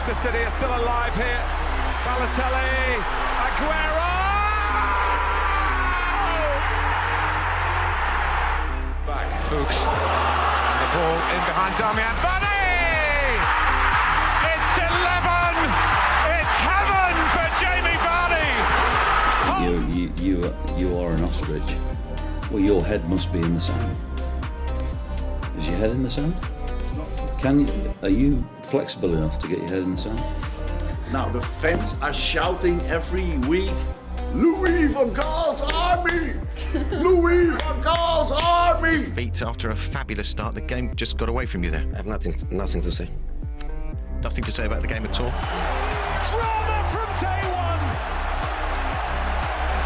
Manchester City are still alive here. Balotelli, Aguero! Back, Fuchs. And the ball in behind Damian Vardy! It's 11! It's heaven for Jamie Vardy! You are an ostrich. Well, your head must be in the sand. Is your head in the sand? Are you flexible enough to get your head in the sand? Now the fans are shouting every week, Louis van Gaal's army! Louis van Gaal's army! Feet after a fabulous start, the game just got away from you there. I have nothing to say. Nothing to say about the game at all. Drama from day one!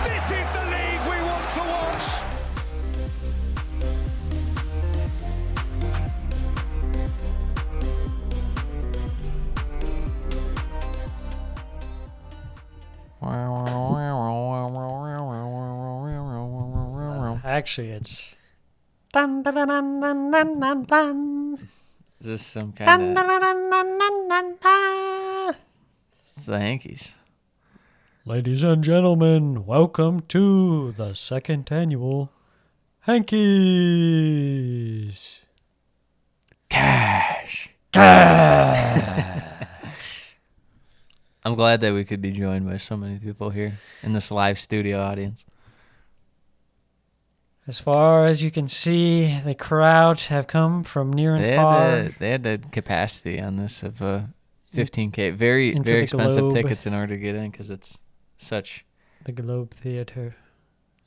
This is the league we want to watch! Actually, it's dun, dun, dun, dun, dun, dun, dun, dun. Is this some Dun, kind dun, of... dun, dun, dun, dun, dun. It's the Hankies. Ladies and gentlemen, welcome to the second annual Hankies. Cash. I'm glad that we could be joined by so many people here in this live studio audience. As far as you can see, the crowds have come from near and far. They had the capacity on this of 15K. Very Into very the expensive Globe. tickets in order to get in because it's such... The Globe Theater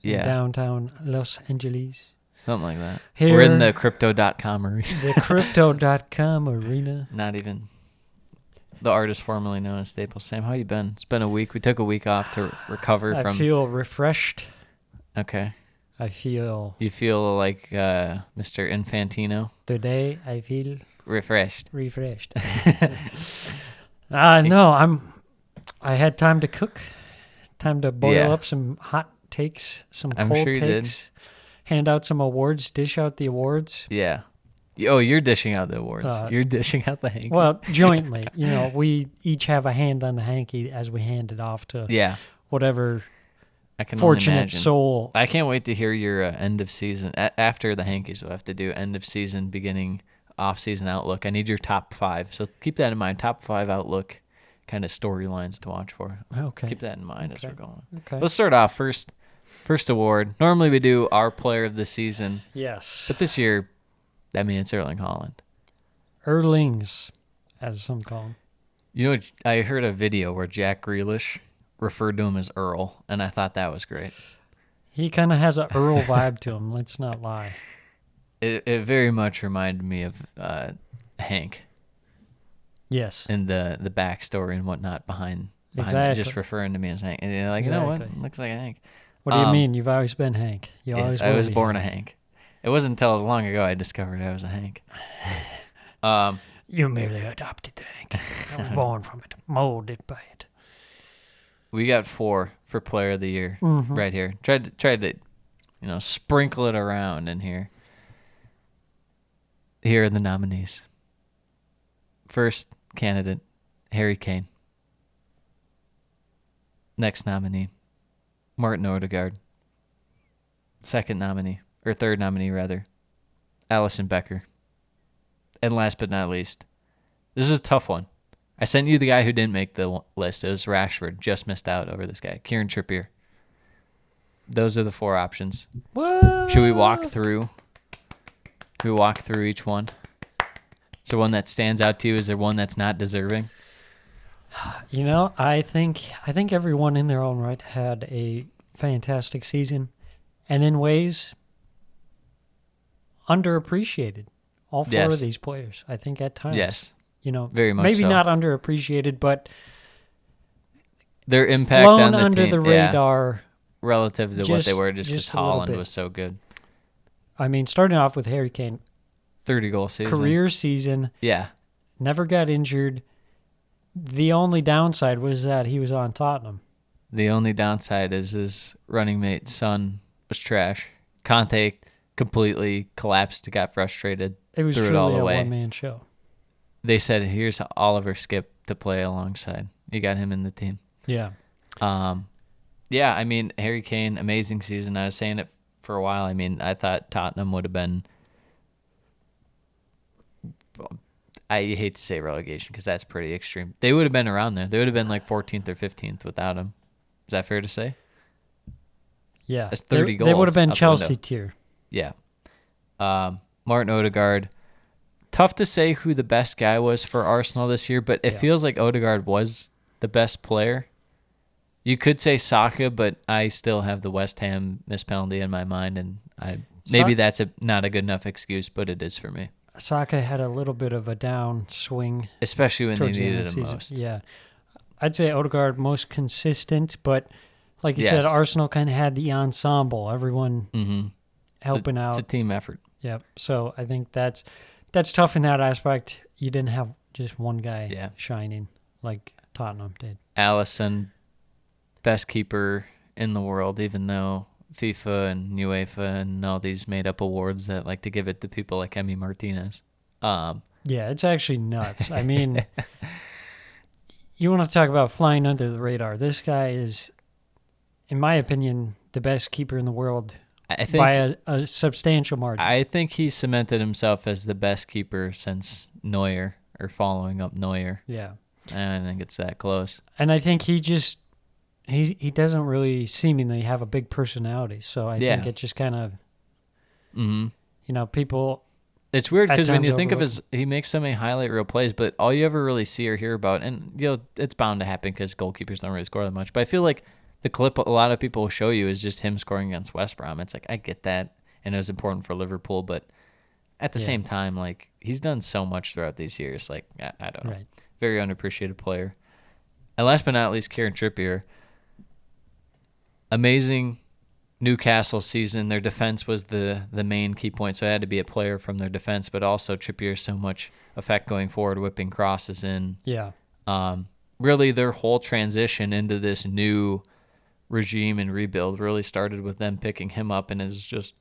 in Yeah, downtown Los Angeles. something like that. Here- We're in the Crypto.com arena. The Crypto.com arena. Not even the artist formerly known as Staples. Sam, how you been? It's been a week. We took a week off to recover I from... feel refreshed. Okay. I feel... You feel like Mr. Infantino? Today, I feel Refreshed. refreshed. No, I had time to cook, time to boil Yeah. up some hot takes, some I'm cold sure you did. takes, hand out some awards, dish out the awards. Yeah. Oh, you're dishing out the awards. You're dishing out the Hanky. Well, jointly, we each have a hand on the hanky as we hand it off to yeah. whatever I can only fortunate imagine. soul. I can't wait to hear your end of season. After the Hankies, we'll have to do end of season, beginning off season outlook. I need your top 5. So keep that in mind. Top 5 outlook kind of storylines to watch for. Okay. Keep that in mind as we're going. Okay. Let's start off first award. Normally we do our player of the season, Yes. but this year, it's Erling Haaland. Erlings, as some call him. You know, I heard a video where Jack Grealish referred to him as Earl, and I thought that was great. He kind of has a Earl vibe to him, let's not lie. It very much reminded me of Hank Yes. and the backstory and whatnot behind Exactly. just referring to me as Hank. And you're like, you know what? Exactly. Looks like a Hank. What do you mean? You've always been Hank. You Yes, always I will was be born a Hank. It wasn't until long ago I discovered I was a Hank. You merely adopted the Hank. I was born from it, molded by it. We got 4 for Player of the Year Mm-hmm. right here. Tried to, sprinkle it around in here. Here are the nominees. First candidate, Harry Kane. Next nominee, Martin Odegaard. Third nominee, Alisson Becker. And last but not least, this is a tough one. I sent you the guy who didn't make the list. It was Rashford. Just missed out over this guy, Kieran Trippier. Those are the 4 options. What? Should we walk through? Each one? Is there one that stands out to you? Is there one that's not deserving? I think everyone in their own right had a fantastic season, and in ways underappreciated. All 4 Yes. of these players, I think, at times. Yes. Very much maybe so. not underappreciated, but Their impact flown on the under team, the radar. relative to what Just- they were, just because just a little Haaland bit. was so good. Starting off with Harry Kane, 30-goal season. career season, Yeah. never got injured. The only downside was that he was on Tottenham. The only downside is his running mate, Son, was trash. Conte completely collapsed, got frustrated, It was threw it all truly a away. one-man show. They said, here's Oliver Skip to play alongside. You got him in the team. Yeah. Yeah, I mean, Harry Kane, amazing season. I was saying it for a while. I mean, I thought Tottenham would have been, I hate to say relegation because that's pretty extreme. They would have been around there. They would have been like 14th or 15th without him. Is that fair to say? Yeah. That's 30 goals. They would have been out the Chelsea window. tier. Yeah. Martin Odegaard. Tough to say who the best guy was for Arsenal this year, but it feels like Odegaard was the best player. You could say Saka, but I still have the West Ham missed penalty in my mind, and maybe that's not a good enough excuse, but it is for me. Saka had a little bit of a down swing. Especially when they towards the end needed of him the season. most. Yeah. I'd say Odegaard most consistent, but like you Yes. said, Arsenal kind of had the ensemble, everyone helping out. It's a team effort. Yep. So I think that's tough in that aspect. You didn't have just one guy shining like Tottenham did. Alisson, best keeper in the world, even though FIFA and UEFA and all these made-up awards that like to give it to people like Emi Martinez. Yeah, it's actually nuts. I mean, you want to talk about flying under the radar. This guy is, in my opinion, the best keeper in the world I think by a substantial margin. I think he cemented himself as the best keeper since Neuer, or following up Neuer. Yeah. And I think it's that close. And I think he doesn't really seemingly have a big personality. So I think it just kind of, people. It's weird because when you times think of he makes so many highlight reel plays, but all you ever really see or hear about, and it's bound to happen because goalkeepers don't really score that much. But I feel like the clip a lot of people will show you is just him scoring against West Brom. It's like, I get that, and it was important for Liverpool, but at the same time, like, he's done so much throughout these years. Like, I don't know. Right. Very underappreciated player. And last but not least, Kieran Trippier. Amazing Newcastle season. Their defense was the main key point, so it had to be a player from their defense, but also Trippier so much effect going forward, whipping crosses in. Yeah. Really, their whole transition into this new regime and rebuild really started with them picking him up, and it's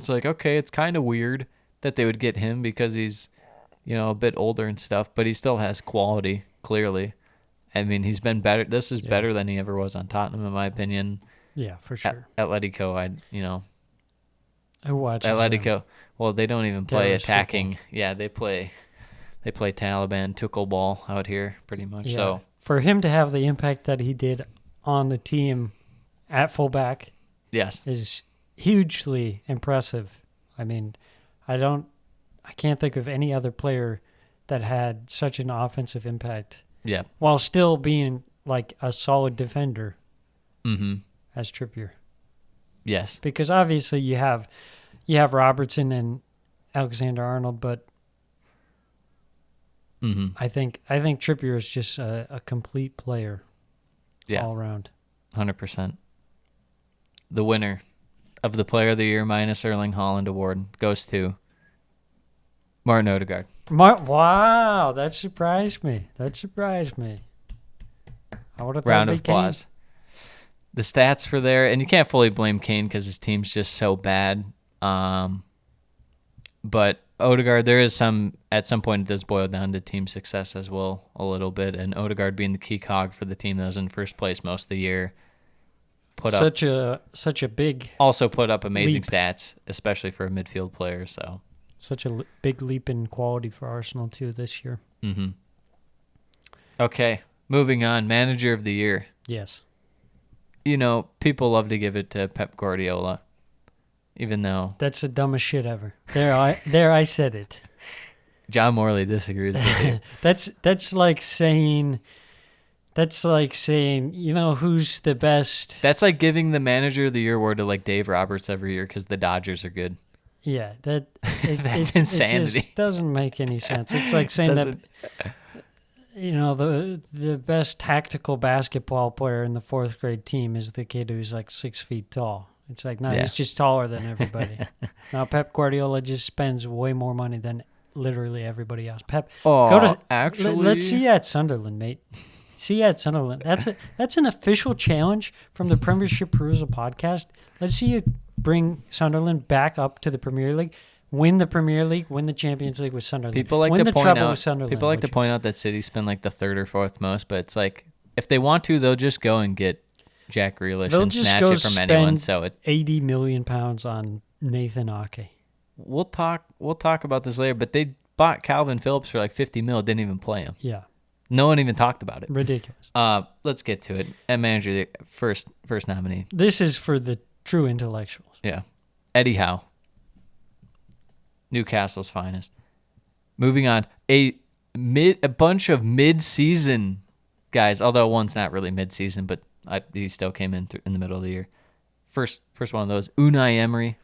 like, okay, it's kind of weird that they would get him because he's, a bit older and stuff, but he still has quality, clearly. I mean, he's been better. This is better than he ever was on Tottenham, in my opinion. Yeah, for sure. Atletico, Who watches Atletico. them? Well, they don't even play Terrorist attacking. football. Yeah, they play Taliban tuchel ball out here, pretty much. Yeah. So for him to have the impact that he did on the team at fullback, yes, is hugely impressive. I mean, I can't think of any other player that had such an offensive impact. Yeah. While still being like a solid defender. As Trippier. Yes. Because obviously you have Robertson and Alexander-Arnold, but I think Trippier is just a complete player. Yeah. All around. 100%. The winner of the Player of the Year minus Erling Haaland award goes to Martin Odegaard. Wow, that surprised me. I would have thought Round of it'd be Kane. applause. The stats were there, and you can't fully blame Kane because his team's just so bad. But Odegaard, at some point it does boil down to team success as well a little bit, and Odegaard being the key cog for the team that was in first place most of the year. Such a big also put up amazing leap. stats, especially for a midfield player. So such a big leap in quality for Arsenal too this year. Okay, moving on. Manager of the year. Yes. People love to give it to Pep Guardiola, even though That's the dumbest shit ever. I said it. John Morley disagrees with you. That's like saying, who's the best? That's like giving the Manager of the Year award to like Dave Roberts every year because the Dodgers are good. Yeah, That's it's insanity. It just doesn't make any sense. It's like saying that the best tactical basketball player in the fourth grade team is the kid who's like 6 feet tall. It's like, no, he's just taller than everybody. Now Pep Guardiola just spends way more money than literally everybody else. Pep, let's see you at Sunderland, mate. See you at Sunderland. That's an official challenge from the Premiership Perusal podcast. Let's see you bring Sunderland back up to the Premier League. Win the Premier League, win the Champions League with Sunderland. People like win to the point treble out. with Sunderland. People like to point out that City spend like the third or fourth most, but it's like if they want to, they'll just go and get Jack Grealish They'll and just snatch go it from anyone. spend So it, £80 million on Nathan Ake. we'll talk about this later. But they bought Calvin Phillips for like 50 mil, didn't even play him. Yeah, No one even talked about it. ridiculous. Let's get to it. And manager, the first nominee. This is for the true intellectuals. Yeah, Eddie Howe, Newcastle's finest. Moving on, a bunch of mid-season guys. Although one's not really mid-season, but he still came in in the middle of the year. First one of those, Unai Emery.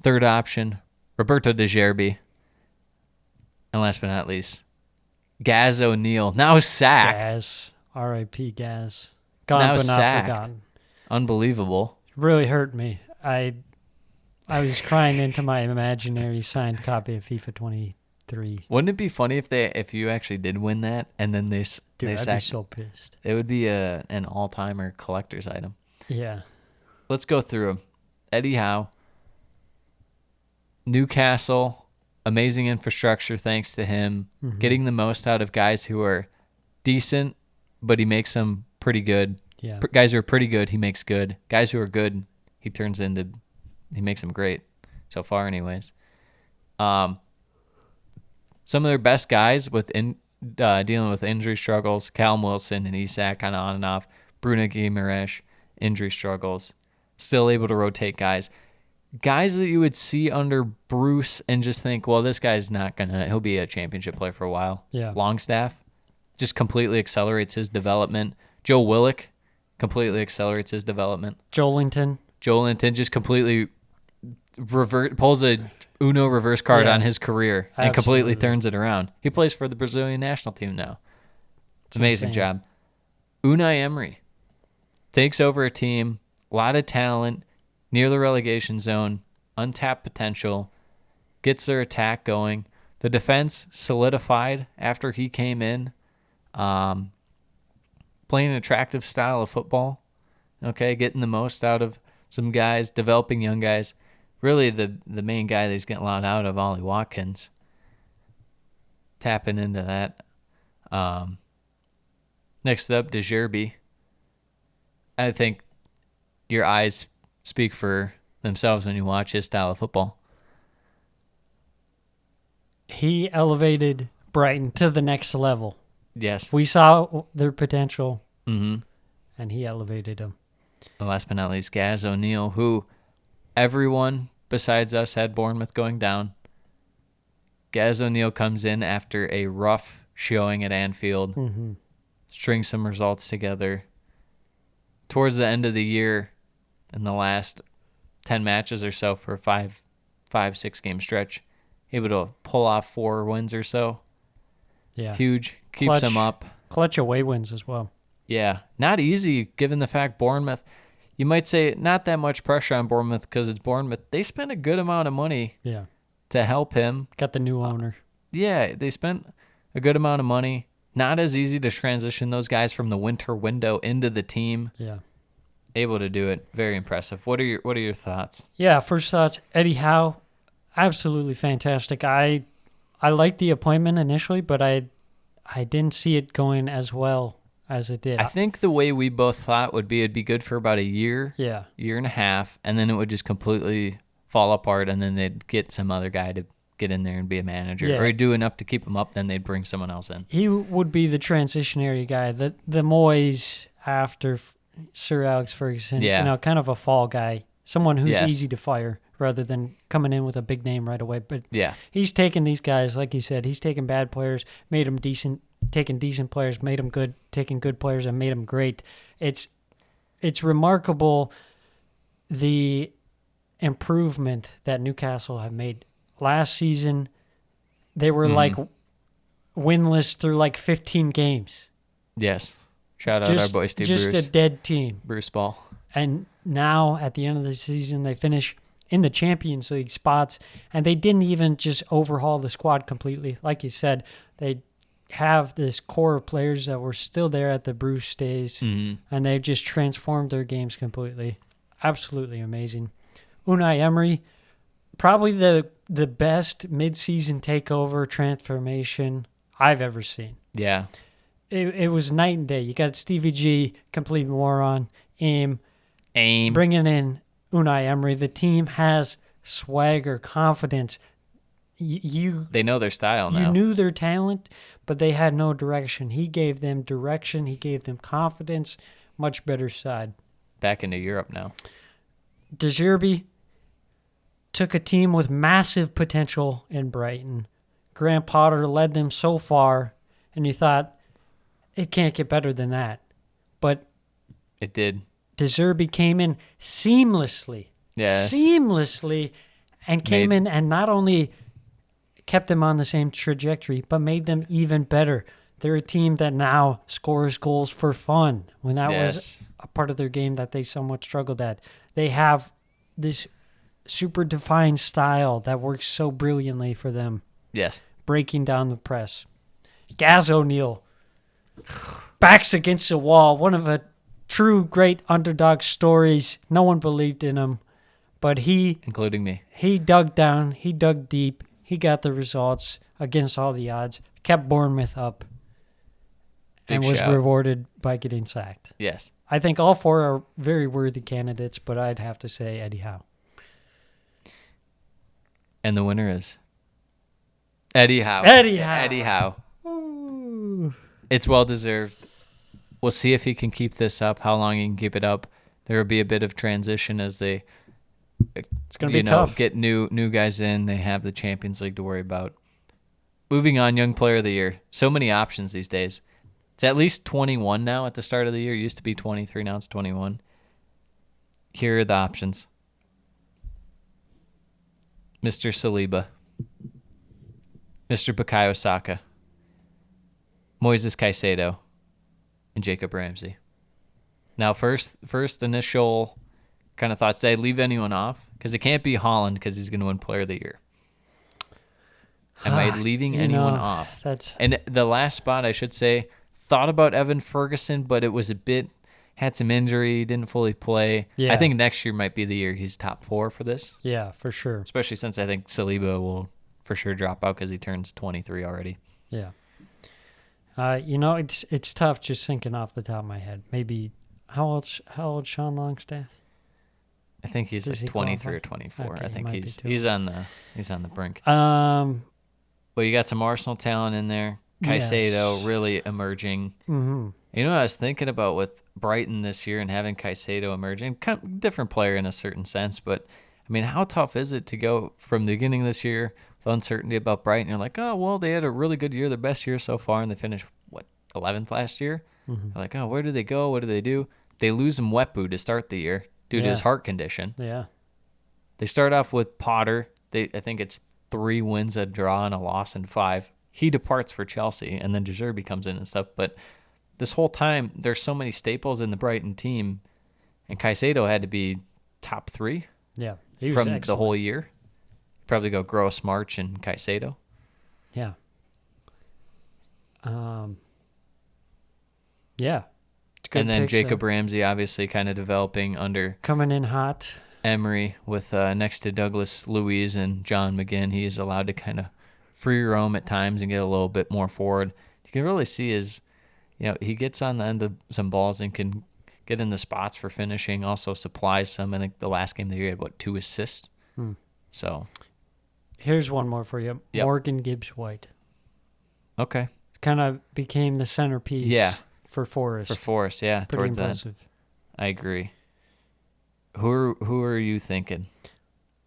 Third option, Roberto De Zerbi. And last but not least, Gaz O'Neill, now sacked. Gaz, R.I.P. Gaz. Gone Now but not sacked. forgotten. Unbelievable. Really hurt me. I was crying into my imaginary signed copy of FIFA 23. Wouldn't it be funny if you actually did win that and then they Dude, I'd be sacked? so pissed. It would be an all-timer collector's item. Yeah. Let's go through them. Eddie Howe, Newcastle, amazing infrastructure thanks to him, getting the most out of guys who are decent, but he makes them pretty good. Yeah. Guys who are pretty good, he makes good. Guys who are good, he makes them great. So far, anyways. Some of their best guys dealing with injury struggles, Callum Wilson and Isak kind of on and off. Bruno Guimaraes, injury struggles. Still able to rotate guys. Guys that you would see under Bruce and just think, well, this guy's he'll be a championship player for a while. Yeah. Longstaff just completely accelerates his development. Joe Willock completely accelerates his development. Joelinton. Just completely pulls a Uno reverse card Yeah. on his career and completely Absolutely. turns it around. He plays for the Brazilian national team now. It's amazing insane. job. Unai Emery takes over a team, a lot of talent, near the relegation zone, untapped potential, gets their attack going. The defense solidified after he came in, playing an attractive style of football, okay, getting the most out of some guys, developing young guys. Really, the main guy that he's getting a lot out of, Ollie Watkins, tapping into that. Next up, De Zerbi. I think your eyes speak for themselves when you watch his style of football. He elevated Brighton to the next level. Yes. We saw their potential, Mm-hmm. and he elevated them. And last but not least, Gaz O'Neill, who everyone besides us had Bournemouth going down. Gaz O'Neill comes in after a rough showing at Anfield, strings some results together. Towards the end of the year, in the last 10 matches or so for a 5-6 game stretch, able to pull off 4 wins or so. Yeah. Huge. Keeps Clutch. them up. Clutch away wins as well. Yeah. Not easy given the fact Bournemouth, you might say not that much pressure on Bournemouth because it's Bournemouth. They spent a good amount of money Yeah. to help him. Got the new owner. Yeah, they spent a good amount of money. Not as easy to transition those guys from the winter window into the team. Yeah. Able to do it. Very impressive. What are your thoughts? Yeah, first thoughts, Eddie Howe, absolutely fantastic. I liked the appointment initially, but I didn't see it going as well as it did. I think the way we both thought would be it'd be good for about a year, Yeah. year and a half, and then it would just completely fall apart, and then they'd get some other guy to get in there and be a manager, Yeah. or he'd do enough to keep him up, then they'd bring someone else in. He would be the transitionary guy, the Moyes after Sir Alex Ferguson. Yeah. You know, kind of a fall guy, someone who's Yes. easy to fire rather than coming in with a big name right away. But Yeah. he's taken these guys, like you said, he's taken bad players, made them decent, taken decent players, made them good, taken good players and made them great. It's remarkable the improvement that Newcastle have made. Last season, they were like winless through like 15 games. Yes. Shout out our boy Steve just Bruce. a dead team. Bruce Ball. And now at the end of the season, they finish in the Champions League spots, and they didn't even just overhaul the squad completely. Like you said, they have this core of players that were still there at the Bruce days, and they've just transformed their games completely. Absolutely amazing. Unai Emery, probably the the best midseason takeover transformation I've ever seen. Yeah. It was night and day. You got Stevie G, complete moron, aim, Aim. bringing in Unai Emery. The team has swagger, confidence. They know their style now. You knew their talent, but they had no direction. He gave them direction. He gave them confidence. Much better side. Back into Europe now. De Zerbi took a team with massive potential in Brighton. Graham Potter led them so far, and you thought, it can't get better than that. But It did. De Zerbi came in seamlessly. Yes. Seamlessly, and came in and not only kept them on the same trajectory, but made them even better. They're a team that now scores goals for fun, when that was a part of their game that they somewhat struggled at. They have this super defined style that works so brilliantly for them, Yes. breaking down the press. Gaz O'Neill, backs against the wall, one of a true great underdog stories. No one believed in him, but Including me. he dug down, he dug deep, he got the results against all the odds, kept Bournemouth up, and Big was shout. rewarded by getting sacked. Yes. I think all four are very worthy candidates, but I'd have to say Eddie Howe. And the winner is Eddie Howe. Eddie Howe. Eddie Howe. Ooh. It's well deserved. We'll see if he can keep this up, how long he can keep it up. There will be a bit of transition as they It's going to be tough. get new guys in. They have the Champions League to worry about. Moving on, Young Player of the Year. So many options these days. It's at least 21 now at the start of the year. It used to be 23, now it's 21. Here are the options. Mr. Saliba. Mr. Bukayo Saka. Moises Caicedo. And Jacob Ramsey. Now, first initial kind of thoughts. Did I leave anyone off? Because it can't be Haaland because he's going to win Player of the Year. Am I leaving anyone off? And the last spot, I should say, thought about Evan Ferguson, but it was had some injury, didn't fully play. Yeah. I think next year might be the year he's top 4 for this. Yeah, for sure. Especially since I think Saliba will for sure drop out because he turns 23 already. Yeah. It's tough just thinking off the top of my head. Maybe how old Sean Longstaff? I think he's Does like he 23 or qualify? 24. Okay, I he think might be he's too he's on the brink. But But you got some Arsenal talent in there. Caicedo really emerging. Mm-hmm. You know what I was thinking about with Brighton this year and having Caicedo emerging? Kind of different player in a certain sense, but I mean, how tough is it to go from the beginning of this year with uncertainty about Brighton? You're like, oh, well, they had a really good year, their best year so far, and they finished, 11th last year? Mm-hmm. You're like, oh, where do they go? What do they do? They lose Mwepu to start the year due to his heart condition. Yeah. They start off with Potter. I think it's 3 wins, a draw, and a loss in 5. He departs for Chelsea, and then De Zerbi comes in and stuff. But this whole time, there's so many staples in the Brighton team, and Caicedo had to be top 3 Yeah. He was from excellent. the whole year. Probably go Gross, March, and Caicedo. Yeah. Yeah. Good and then picks Jacob there. Ramsey obviously kind of developing under Coming in hot. Emery with next to Douglas Luiz and John McGinn. He is allowed to kind of free roam at times and get a little bit more forward. You can really see he gets on the end of some balls and can get in the spots for finishing, also supplies some. I think the last game he had, 2 assists? So. Here's one more for you. Yep. Morgan Gibbs-White. Okay. Kind of became the centerpiece for Forest. For Forest, yeah. Pretty towards impressive. that. I agree. Who are you thinking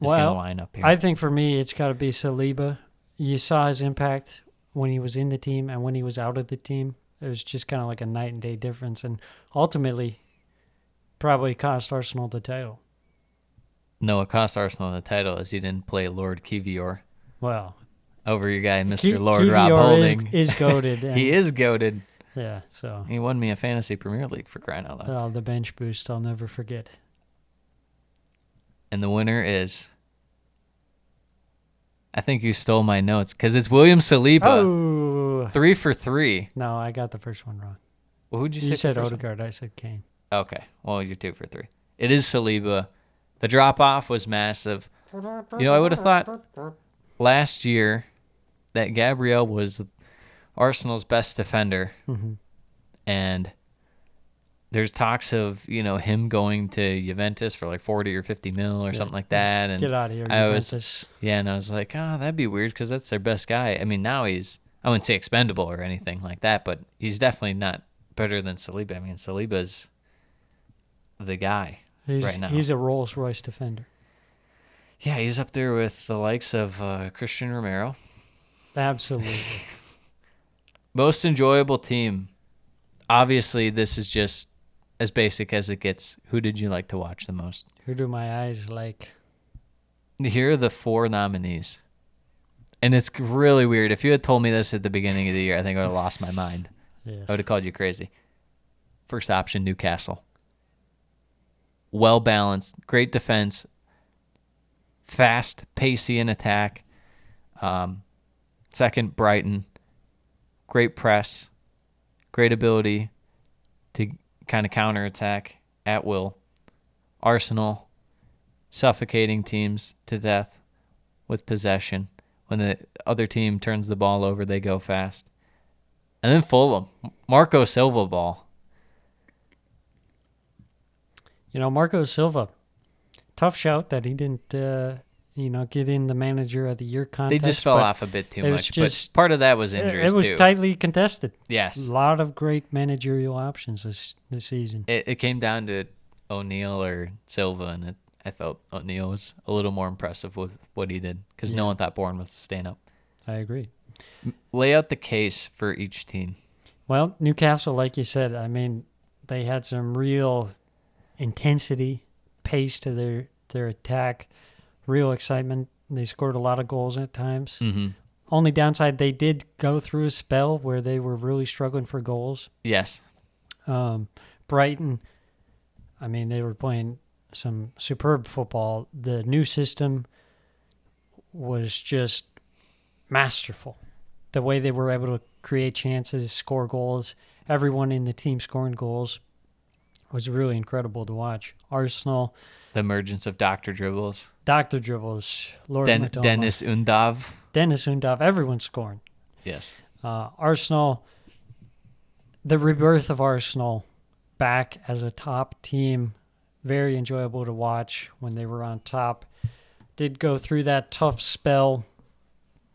is Well, going to line up here? I think for me, it's got to be Saliba. You saw his impact when he was in the team and when he was out of the team. It was just kind of like a night and day difference. And ultimately, probably cost Arsenal the title. No, it cost Arsenal the title as he didn't play Lord Kivior Well, over your guy, Mr. Lord Kivior Rob Holding. is goated. He is goated. Yeah, so. He won me a fantasy Premier League for crying out loud. Oh, the bench boost, I'll never forget. And the winner is... I think you stole my notes because it's William Saliba. Oh! 3 for 3. No, I got the first one wrong. Well, who'd you say? You said for first one? Odegaard, I said Kane. Okay. Well, you're 2 for 3. It is Saliba. The drop-off was massive. I would have thought last year that Gabriel was Arsenal's best defender, and there's talks of him going to Juventus for like 40 or 50 mil or something like that. And Get out of here, Juventus. Juventus. And I was like, oh, that'd be weird because that's their best guy. I mean, now I wouldn't say expendable or anything like that, but he's definitely not better than Saliba. I mean, Saliba's the guy right now. He's a Rolls-Royce defender. Yeah, he's up there with the likes of Christian Romero. Absolutely. Most enjoyable team. Obviously, this is just as basic as it gets. Who did you like to watch the most? Who do my eyes like? Here are the 4 nominees. And it's really weird. If you had told me this at the beginning of the year, I think I would have lost my mind. Yes. I would have called you crazy. First option, Newcastle. Well-balanced, great defense, fast, pacey in attack. Second, Brighton. Great press, great ability to kind of counterattack at will. Arsenal, suffocating teams to death with possession. When the other team turns the ball over, they go fast. And then Fulham, Marco Silva ball. Marco Silva, tough shout that he didn't, get in the Manager of the Year contest. They just fell off a bit too much, but part of that was injuries too. It was tightly contested. Yes. A lot of great managerial options this season. It came down to O'Neill or Silva, and I felt O'Neill was a little more impressive with what he did because no one thought Bournemouth was staying up. I agree. Lay out the case for each team. Well, Newcastle, like you said, I mean, they had some real intensity, pace to their attack, real excitement. They scored a lot of goals at times. Mm-hmm. Only downside, they did go through a spell where they were really struggling for goals. Yes. Brighton, I mean, they were playing some superb football. The new system was just masterful. The way they were able to create chances, score goals, everyone in the team scoring goals was really incredible to watch. Arsenal. The emergence of Dr. Dribbles. Dr. Dribbles. Lord Matoma. Dennis Undav. Everyone's scoring. Yes. Arsenal, the rebirth of Arsenal back as a top team, very enjoyable to watch when they were on top. Did go through that tough spell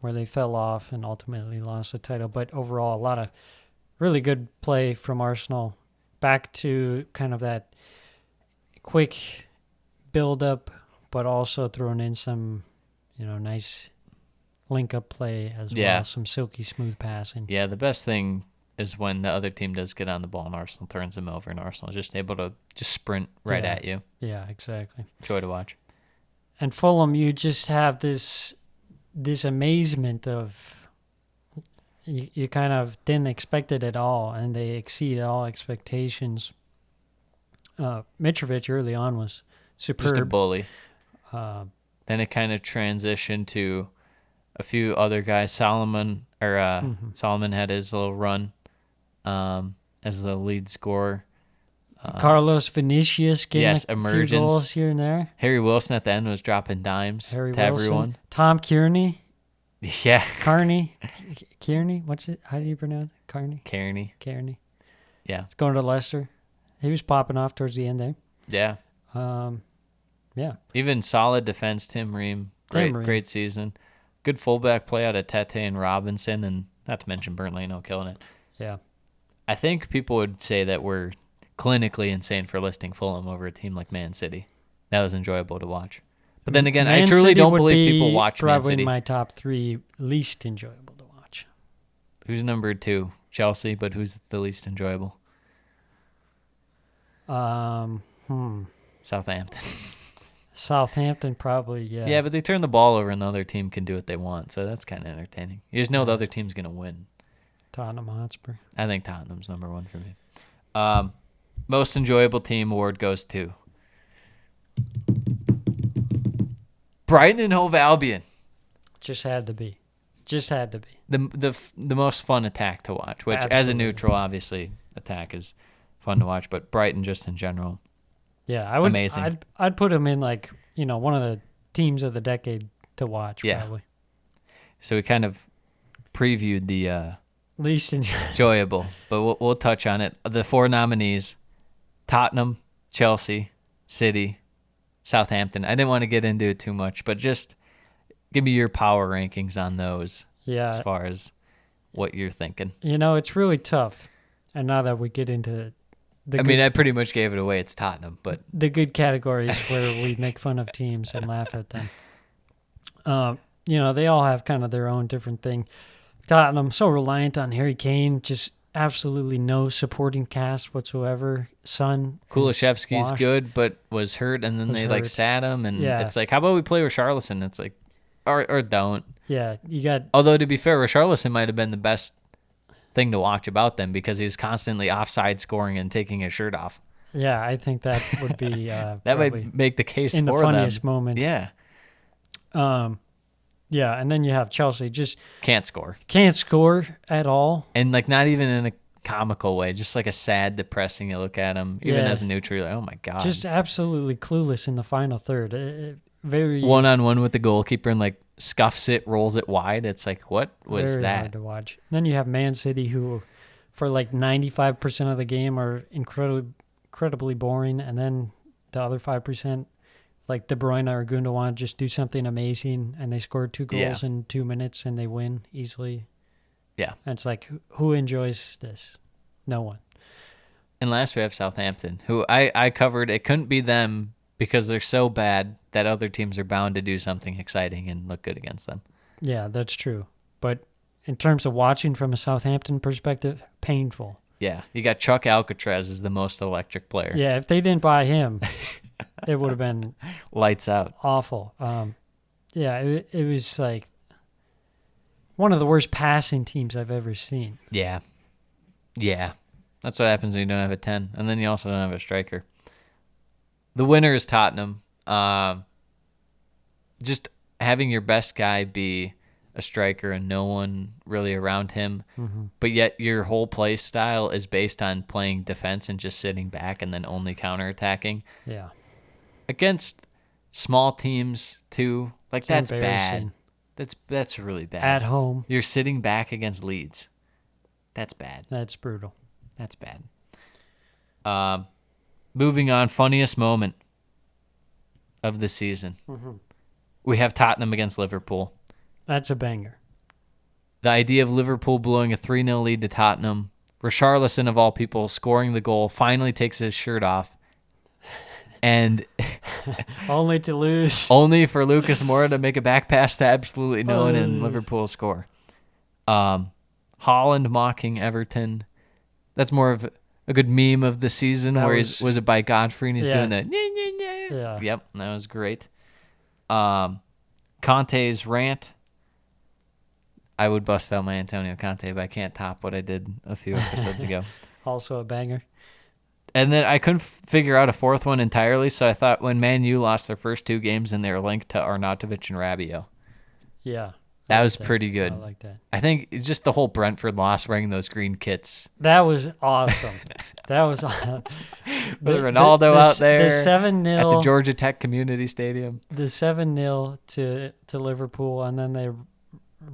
where they fell off and ultimately lost the title. But overall, a lot of really good play from Arsenal. Back to kind of that quick build-up, but also throwing in some, nice link-up play as well. Some silky smooth passing. Yeah, the best thing is when the other team does get on the ball and Arsenal turns them over, and Arsenal is just able to just sprint right at you. Yeah, exactly. Joy to watch. And Fulham, you just have this amazement of you kind of didn't expect it at all, and they exceed all expectations. Mitrovic early on was superb. Just a bully. Then it kind of transitioned to a few other guys. Solomon had his little run as the lead scorer. Carlos Vinicius getting a emergence. few goals here and there. Harry Wilson at the end was dropping dimes everyone. Tom Kearney. Yeah. Kearney? What's it? How do you pronounce it? Kearney. Yeah. It's going to Leicester. He was popping off towards the end there. Yeah. Yeah. Even solid defense, Tim Ream. Great season. Good fullback play out of Tete and Robinson, and not to mention Bernd Leno killing it. Yeah. I think people would say that we're clinically insane for listing Fulham over a team like Man City. That was enjoyable to watch. But then again, I truly don't believe people watch Man City. Probably my top 3 least enjoyable to watch. Who's number 2? Chelsea, but who's the least enjoyable? Southampton. Southampton probably, yeah. Yeah, but they turn the ball over and the other team can do what they want, so that's kind of entertaining. You just know the other team's going to win. Tottenham Hotspur. I think Tottenham's number 1 for me. Most enjoyable team award goes to Brighton and Hove Albion. Just had to be. The most fun attack to watch, which Absolutely. As a neutral, obviously, attack is fun to watch, but Brighton just in general. Yeah, I would. Amazing. I'd put them in one of the teams of the decade to watch. Yeah. Probably. So we kind of previewed the Least enjoyable, but we'll touch on it. The 4 nominees: Tottenham, Chelsea, City, Southampton. I didn't want to get into it too much, but just give me your power rankings on those. Yeah. As far as what you're thinking. It's really tough. And now that we get into I pretty much gave it away. It's Tottenham, but the good categories where we make fun of teams and laugh at them. They all have kind of their own different thing. Tottenham, so reliant on Harry Kane, just absolutely no supporting cast whatsoever. Son Kulishevsky's good, but was hurt, and then they sat him, and it's like, how about we play Richarlison? It's like, or don't. Yeah, you got. Although to be fair, Richarlison might have been the best thing to watch about them because he's constantly offside scoring and taking his shirt off. Yeah, I think that would be that might make the case in for the funniest moment. Yeah. Yeah, and then you have Chelsea, just can't score at all, and not even in a comical way, just like a sad, depressing. You look at him, even as a neutral, you're like, oh my god, just absolutely clueless in the final third. Very 1-on-1 with the goalkeeper and scuffs it, rolls it wide. It's like, what was very that? Hard to watch. And then you have Man City, who for 95% of the game are incredibly boring, and then the other 5%. Like De Bruyne or Gundogan just do something amazing, and they scored 2 goals in 2 minutes, and they win easily. Yeah. And it's like, who enjoys this? No one. And last we have Southampton, who I covered. It couldn't be them because they're so bad that other teams are bound to do something exciting and look good against them. Yeah, that's true. But in terms of watching from a Southampton perspective, painful. Yeah. You got Chuck Alcatraz as the most electric player. Yeah, if they didn't buy him... It would have been lights out. Awful. It was one of the worst passing teams I've ever seen. Yeah. That's what happens when you don't have a 10, and then you also don't have a striker. The winner is Tottenham. Just having your best guy be a striker and no one really around him, but yet your whole play style is based on playing defense and just sitting back and then only counterattacking. Yeah. Against small teams too, that's bad. That's really bad. At home, you're sitting back against Leeds. That's bad. That's brutal. That's bad. Moving on, funniest moment of the season. We have Tottenham against Liverpool. That's a banger. The idea of Liverpool blowing a 3-0 lead to Tottenham. Richarlison, of all people, scoring the goal, finally takes his shirt off. And only to lose. Only for Lucas Moura to make a back pass to absolutely no one and Liverpool score. Haaland mocking Everton. That's more of a good meme of the season was it by Godfrey and he's doing that. Yeah. Yep, that was great. Conte's rant. I would bust out my Antonio Conte, but I can't top what I did a few episodes ago. Also a banger. And then I couldn't figure out a fourth one entirely, so I thought when Man U lost their first 2 games and they were linked to Arnautovic and Rabiot. Yeah. That was pretty good. I like that. I think just the whole Brentford loss wearing those green kits. That was awesome. That was awesome. With Ronaldo out there. The 7-0. At the Georgia Tech Community Stadium. The 7-0 to Liverpool, and then they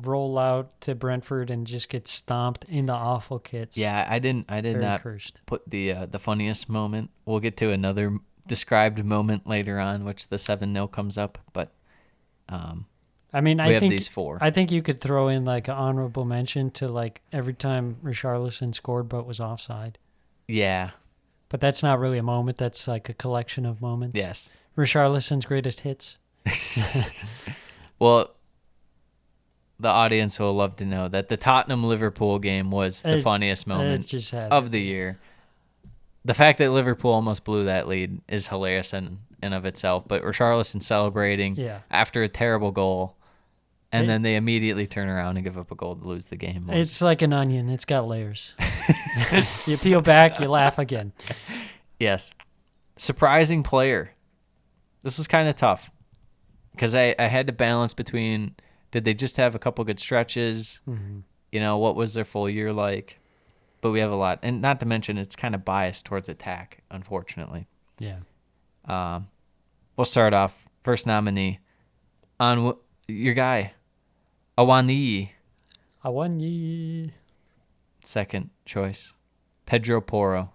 roll out to Brentford and just get stomped in the awful kits. Yeah, I did not put the funniest moment. We'll get to another described moment later on, which the 7-0 comes up, but I mean, I think these 4. I think you could throw in an honorable mention to every time Richarlison scored but was offside. Yeah. But that's not really a moment. That's a collection of moments. Yes. Richarlison's greatest hits. Well, the audience will love to know that the Tottenham-Liverpool game was the funniest moment of the year. The fact that Liverpool almost blew that lead is hilarious in and of itself, but Richarlison celebrating after a terrible goal, and then they immediately turn around and give up a goal to lose the game. It's like an onion. It's got layers. You peel back, you laugh again. Yes. Surprising player. This was kind of tough because I had to balance between, did they just have a couple good stretches? What was their full year like? But we have a lot. And not to mention, it's kind of biased towards attack, unfortunately. Yeah. We'll start off. First nominee on your guy, Awani, I won ye. second choice. Pedro Porro.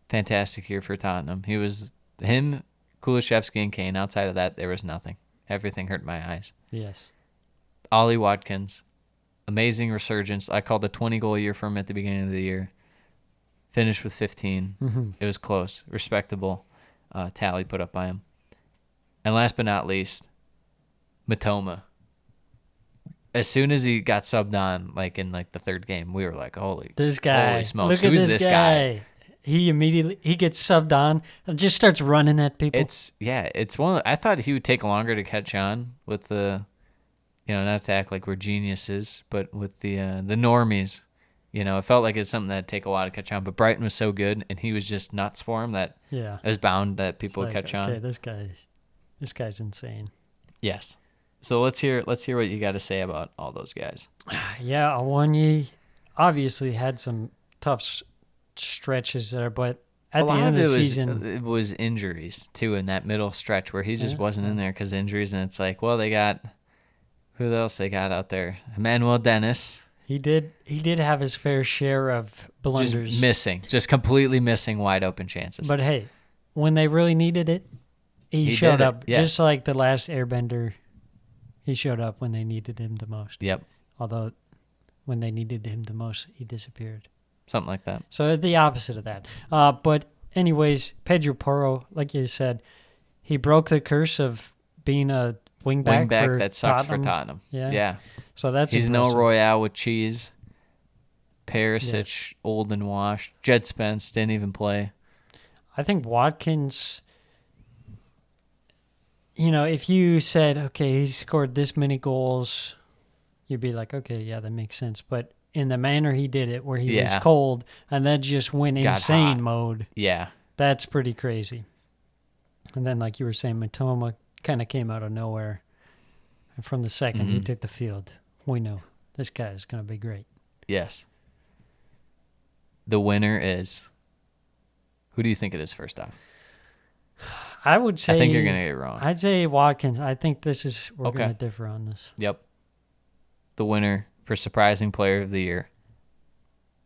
Fantastic year for Tottenham. He was him, Kulishevsky, and Kane. Outside of that, there was nothing. Everything hurt my eyes. Yes. Ollie Watkins. Amazing resurgence. I called a 20-goal year for him at the beginning of the year. Finished with 15. Mm-hmm. It was close. Respectable tally put up by him. And last but not least, Matoma. As soon as he got subbed on, like in like the third game, we were like, holy smokes, Look at who's this guy. He gets subbed on and just starts running at people. It's one. I thought he would take longer to catch on with the, not to act like we're geniuses, but with the normies. It felt like it's something that'd take a while to catch on. But Brighton was so good, and he was just nuts for him that it was bound that people would catch on. Okay, this guy's insane. Yes. So let's hear what you got to say about all those guys. Yeah, Awani obviously had some tough stretches there, but at the end of the season, it was injuries too in that middle stretch where he just wasn't in there because injuries, and it's like, well, they got who else they got out there? Emmanuel Dennis. He did have his fair share of blunders, just completely missing wide open chances. But hey, when they really needed it, he showed up. Yeah. Just like the last Airbender, he showed up when they needed him the most. Yep. Although, when they needed him the most, he disappeared. Something like that. So the opposite of that. But anyways, Pedro Porro, like you said, he broke the curse of being a wingback for that sucks Tottenham. for Tottenham. Yeah. So he's impressive. no Royale with cheese. Perisic, old and washed. Jed Spence didn't even play. I think Watkins, if you said, okay, he scored this many goals, you'd be like, okay, yeah, that makes sense. But in the manner he did it, where he was cold and then just went insane mode, that's pretty crazy. And then, like you were saying, Matoma kind of came out of nowhere. And from the second he took the field, we knew this guy is going to be great. Yes. The winner is... Who do you think it is, first off? I would say... I think you're going to get it wrong. I'd say Watkins. I think we're going to differ on this. Yep. The winner for surprising player of the year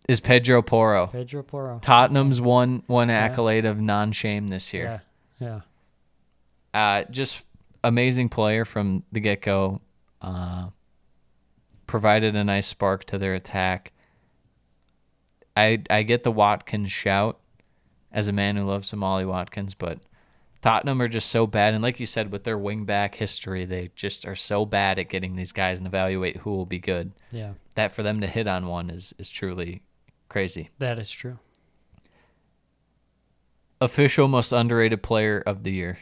is Pedro Porro. Pedro Porro. Tottenham's one accolade of non-shame this year. Yeah. Just amazing player from the get-go. Provided a nice spark to their attack. I get the Watkins shout as a man who loves some Ollie Watkins, but Tottenham are just so bad. And like you said, with their wing-back history, they just are so bad at getting these guys and evaluate who will be good. Yeah. That for them to hit on one is truly crazy. That is true. Official most underrated player of the year.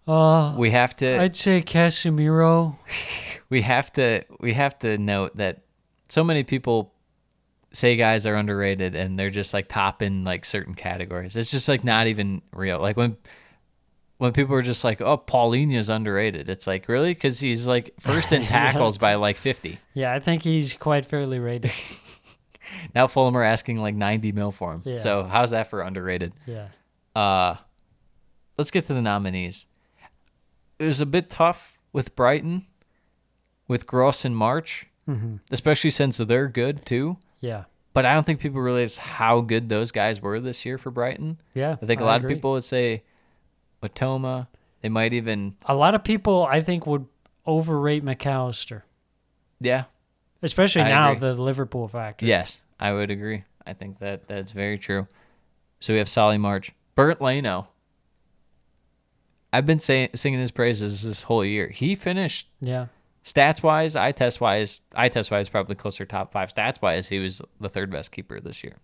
We have to. I'd say Casemiro. We have to note that so many people say guys are underrated and they're just like top in like certain categories. It's just like not even real. Like when people are just like, oh, Paulinho's underrated. It's like, really? Because he's like first in tackles by like 50. Yeah, I think he's quite fairly rated. Now Fulham are asking like 90 mil for him. Yeah. So how's that for underrated? Yeah. Let's get to the nominees. It was a bit tough with Brighton, with Gross and March, especially since they're good too. Yeah. But I don't think people realize how good those guys were this year for Brighton. Yeah. I think a lot of people would say Matoma. They might even... A lot of people, I think, would overrate McAllister. Yeah. Especially now, the Liverpool factor. Yes, I would agree. I think that's very true. So we have Solly March. Bernd Leno. I've been singing his praises this whole year. He finished... Yeah. Stats-wise, eye test-wise, probably closer top 5. Stats-wise, he was the third best keeper this year.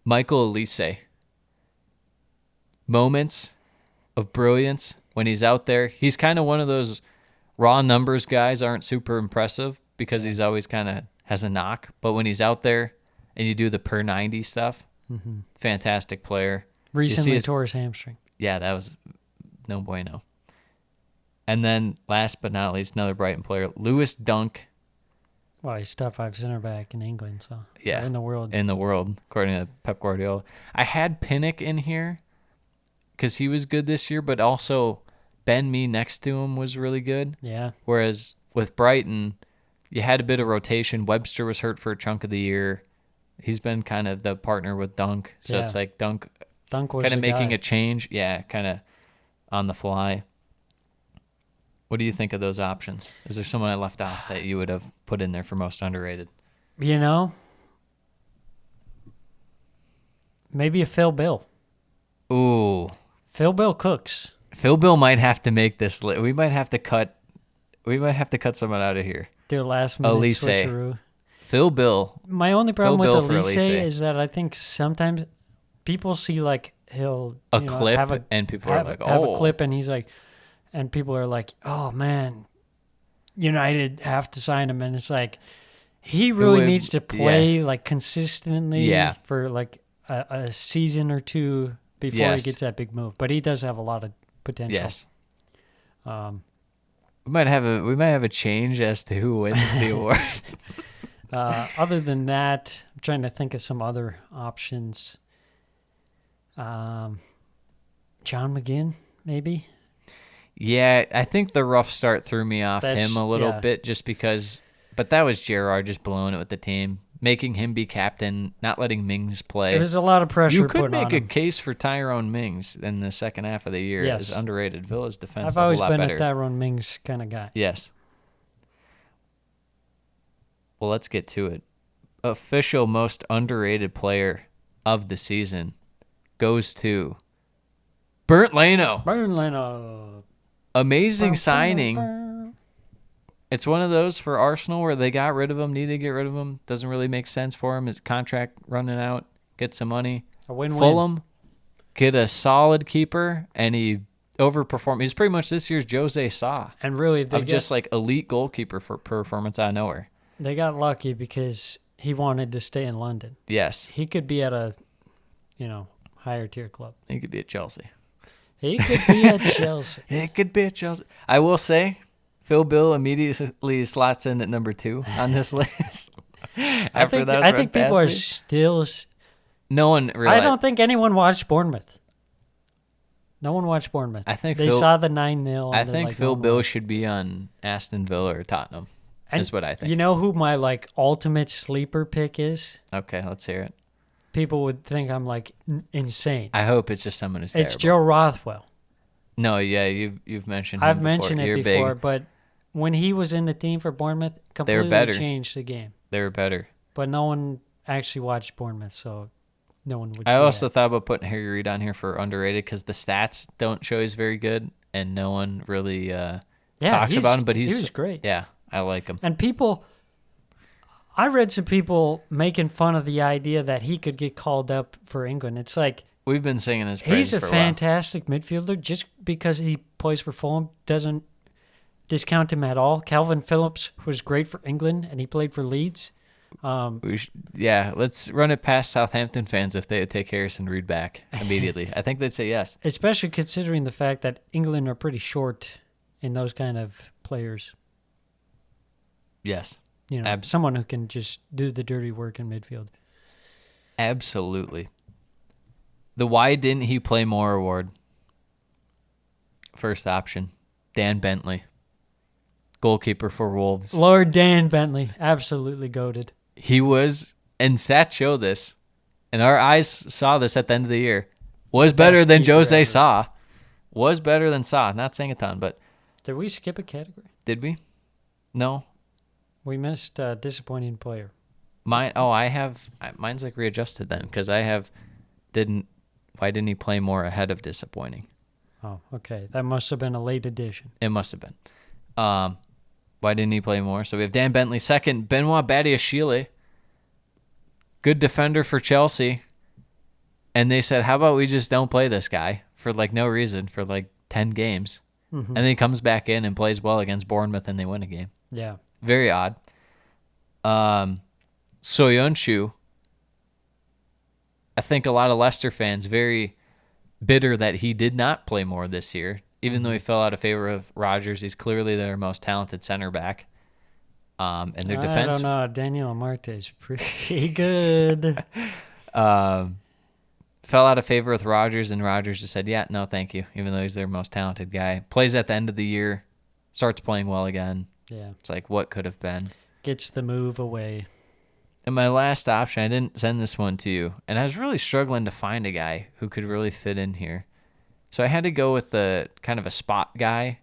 Michael Elise. Moments of brilliance when he's out there. He's kind of one of those raw numbers guys aren't super impressive because he's always kind of has a knock. But when he's out there and you do the per 90 stuff, fantastic player. Recently tore his hamstring. Yeah, that was no bueno. And then, last but not least, another Brighton player, Lewis Dunk. Well, he's top 5 center back in England, so yeah, in the world. In the world, according to Pep Guardiola. I had Pinnock in here because he was good this year, but also Ben Mee next to him was really good. Yeah. Whereas with Brighton, you had a bit of rotation. Webster was hurt for a chunk of the year. He's been kind of the partner with Dunk. So it's like Dunk was kind of making guy. a change. Yeah, kind of on the fly. What do you think of those options? Is there someone I left off that you would have put in there for most underrated? You know, maybe a Phil Bill. Ooh. Phil Bill cooks. Phil Bill might have to make this list. We might have to cut someone out of here. Do a last minute Elise. switcheroo. Phil Bill. My only problem Phil with Bill for Elise Elise. is that I think sometimes people see like he'll Clip have and people are like, have oh. a clip and he's like, and people are like, oh man, United have to sign him, and it's like he really would- needs to play like consistently for like a season or two before Yes. he gets that big move. But he does have a lot of potential. Yes. We might have a change as to who wins the award. Other than that, I'm trying to think of some other options. John McGinn, maybe. Yeah, I think the rough start threw me off That's- him a little yeah. bit just because, but that was Gerrard just blowing it with the team, making him be captain, not letting Mings play. There's a lot of pressure You could put make on a him. case for Tyrone Mings in the second half of the year Yes. as underrated. Villa's defense I've is a always lot been better. a Tyrone Mings kind of guy. Yes. Well, let's get to it. Official most underrated player of the season goes to Bernd Leno. Burnley. Amazing signing. It's one of those for Arsenal where they got rid of him, needed to get rid of him. Doesn't really make sense for him. His contract running out. Get some money. A win-win. Fulham, get a solid keeper, and he overperformed. He's pretty much this year's Jose Sa And really, they of just like elite goalkeeper for performance out of nowhere. they got lucky because he wanted to stay in London. Yes, He could be at a, higher tier club. he could be at Chelsea. He could be at Chelsea. It could be at Chelsea. I will say, Phil Bill immediately slots in at number 2 on this list. I think people are still. No one really. I don't think anyone watched Bournemouth. No one watched Bournemouth. I think they saw the 9-0. I think Phil Bill should be on Aston Villa or Tottenham. Is what I think. You know who my ultimate sleeper pick is? Okay, let's hear it. People would think I'm insane. I hope it's just someone who's It's terrible. Joe Rothwell. No, yeah, you've mentioned him I've before. mentioned it You're before, big. but when he was in the team for Bournemouth, completely better. changed the game. They were better. But no one actually watched Bournemouth, so no one would. I say also that. thought about putting Harry Reid on here for underrated because the stats don't show he's very good, and no one really talks about him. But he was great. Yeah, I like him. And I read some people making fun of the idea that he could get called up for England. It's like We've been singing his praise he's a for a fantastic midfielder. Just because he plays for Fulham doesn't discount him at all. Calvin Phillips was great for England, and he played for Leeds. while. Let's run it past Southampton fans if they would take Harrison Reid back immediately. I think they'd say yes. Especially considering the fact that England are pretty short in those kind of players. Yes, Someone who can just do the dirty work in midfield. absolutely. The why didn't he play more award. First option, Dan Bentley, goalkeeper for Wolves. Lord Dan Bentley, absolutely goated. He was, and stats show this, and our eyes saw this at the end of the year, was better Best than keeper Jose ever. Sa. Was better than Sa. Not saying a ton, but Did we skip a category? did we? No. We missed disappointing player. Mine's like readjusted then, because why didn't he play more ahead of disappointing? Oh, okay. That must have been a late addition. It must have been. Why didn't he play more? So we have Dan Bentley second, Benoit Badiashile, good defender for Chelsea. And they said, how about we just don't play this guy for no reason for 10 games. Mm-hmm. And then he comes back in and plays well against Bournemouth and they win a game. Yeah. Very odd. Soyuncu, I think a lot of Leicester fans very bitter that he did not play more this year. Even though he fell out of favor with Rodgers, he's clearly their most talented center back. And their defense. I don't know. Daniel Amarte is pretty good. fell out of favor with Rodgers, and Rodgers just said, yeah, no, thank you, even though he's their most talented guy. Plays at the end of the year, starts playing well again. Yeah. It's like, what could have been? Gets the move away. And my last option, I didn't send this one to you, and I was really struggling to find a guy who could really fit in here. So I had to go with the kind of a spot guy,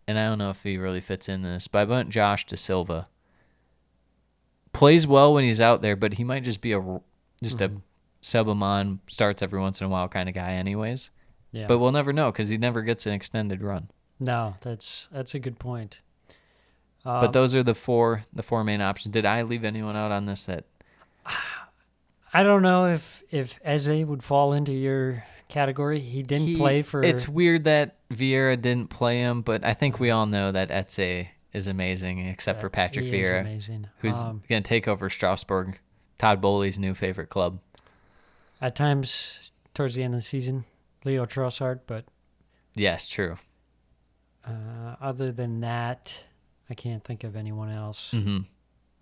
and I don't know if he really fits in this, but I went Josh DeSilva. Plays well when he's out there, but he might just be a sub him on, starts every once in a while kind of guy anyways. Yeah. But we'll never know because he never gets an extended run. No, that's a good point. But those are the four main options. Did I leave anyone out on this that... I don't know if Eze would fall into your category. He didn't play for... It's weird that Vieira didn't play him, but I think we all know that Eze is amazing, except for Patrick Vieira, amazing. who's going to take over Strasbourg, Todd Bowley's new favorite club. At times, towards the end of the season, Leo Trossard, but... Yes, true. Other than that, I can't think of anyone else who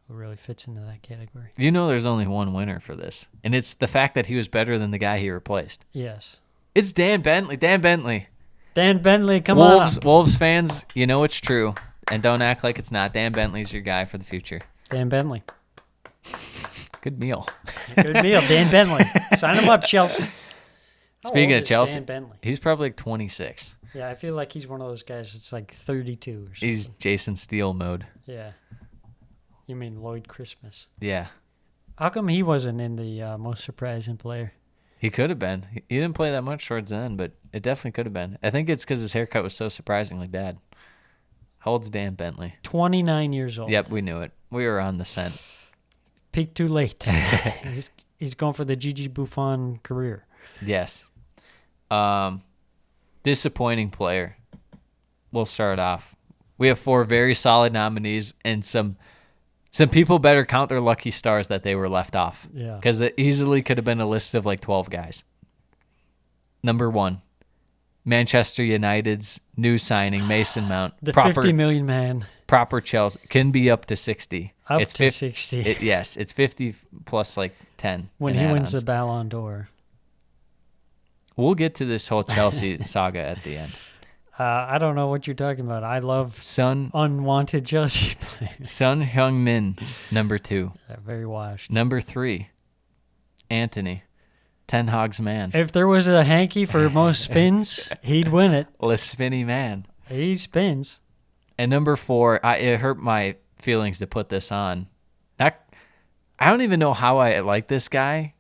really fits into that category. You know there's only one winner for this, and it's the fact that he was better than the guy he replaced. Yes. It's Dan Bentley. Dan Bentley. Dan Bentley, come on. Wolves fans, you know it's true, and don't act like it's not. Dan Bentley's your guy for the future. Dan Bentley. Good meal. Good meal, Dan Bentley. Sign him up, Chelsea. Speaking of Chelsea, Dan Bentley? he's probably like 26. Yeah, I feel like he's one of those guys that's like 32 or something. He's Jason Steele mode. Yeah. You mean Lloyd Christmas. Yeah. How come he wasn't in the most surprising player? He could have been. He didn't play that much towards the end, but it definitely could have been. I think it's because his haircut was so surprisingly bad. How old's Dan Bentley? 29 years old. Yep, we knew it. We were on the scent. Peaked too late. he's going for the Gigi Buffon career. Yes. Disappointing player. We'll start off. We have 4 very solid nominees, and some people better count their lucky stars that they were left off. Yeah. Because it easily could have been a list of like 12 guys. Number 1, Manchester United's new signing, Mason Mount. The 50 million man. Proper Chelsea. Can be up to 60. Up to 60. Yes, it's 50 plus like 10. When in he add-ons. wins the Ballon d'Or. We'll get to this whole Chelsea saga at the end. I don't know what you're talking about. I love unwanted Chelsea players. Son Heung-min, number 2. Very washed. Number 3, Anthony, Ten Hag's man. If there was a Hanky for most spins, he'd win it. Le spinny man. He spins. And number 4, it hurt my feelings to put this on. I don't even know how I like this guy.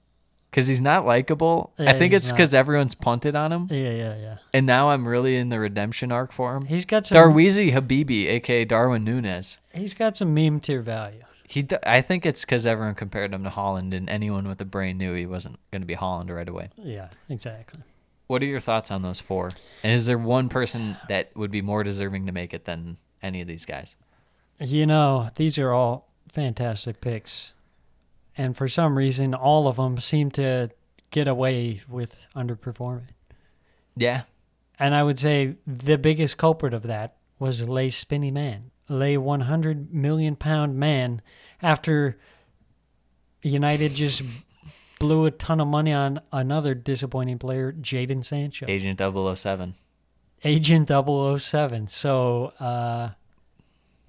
Because he's not likable. Yeah, I think it's because everyone's punted on him. Yeah. And now I'm really in the redemption arc for him. He's got some... Darweezy Habibi, a.k.a. Darwin Núñez. He's got some meme tier value. I think it's because everyone compared him to Holland, and anyone with a brain knew he wasn't going to be Holland right away. Yeah, exactly. What are your thoughts on those 4? And is there one person that would be more deserving to make it than any of these guys? You know, these are all fantastic picks. And for some reason, all of them seem to get away with underperforming. Yeah. And I would say the biggest culprit of that was Le Spinny Man. Le 100 million pound man, after United just blew a ton of money on another disappointing player, Jadon Sancho. Agent 007. Agent 007. So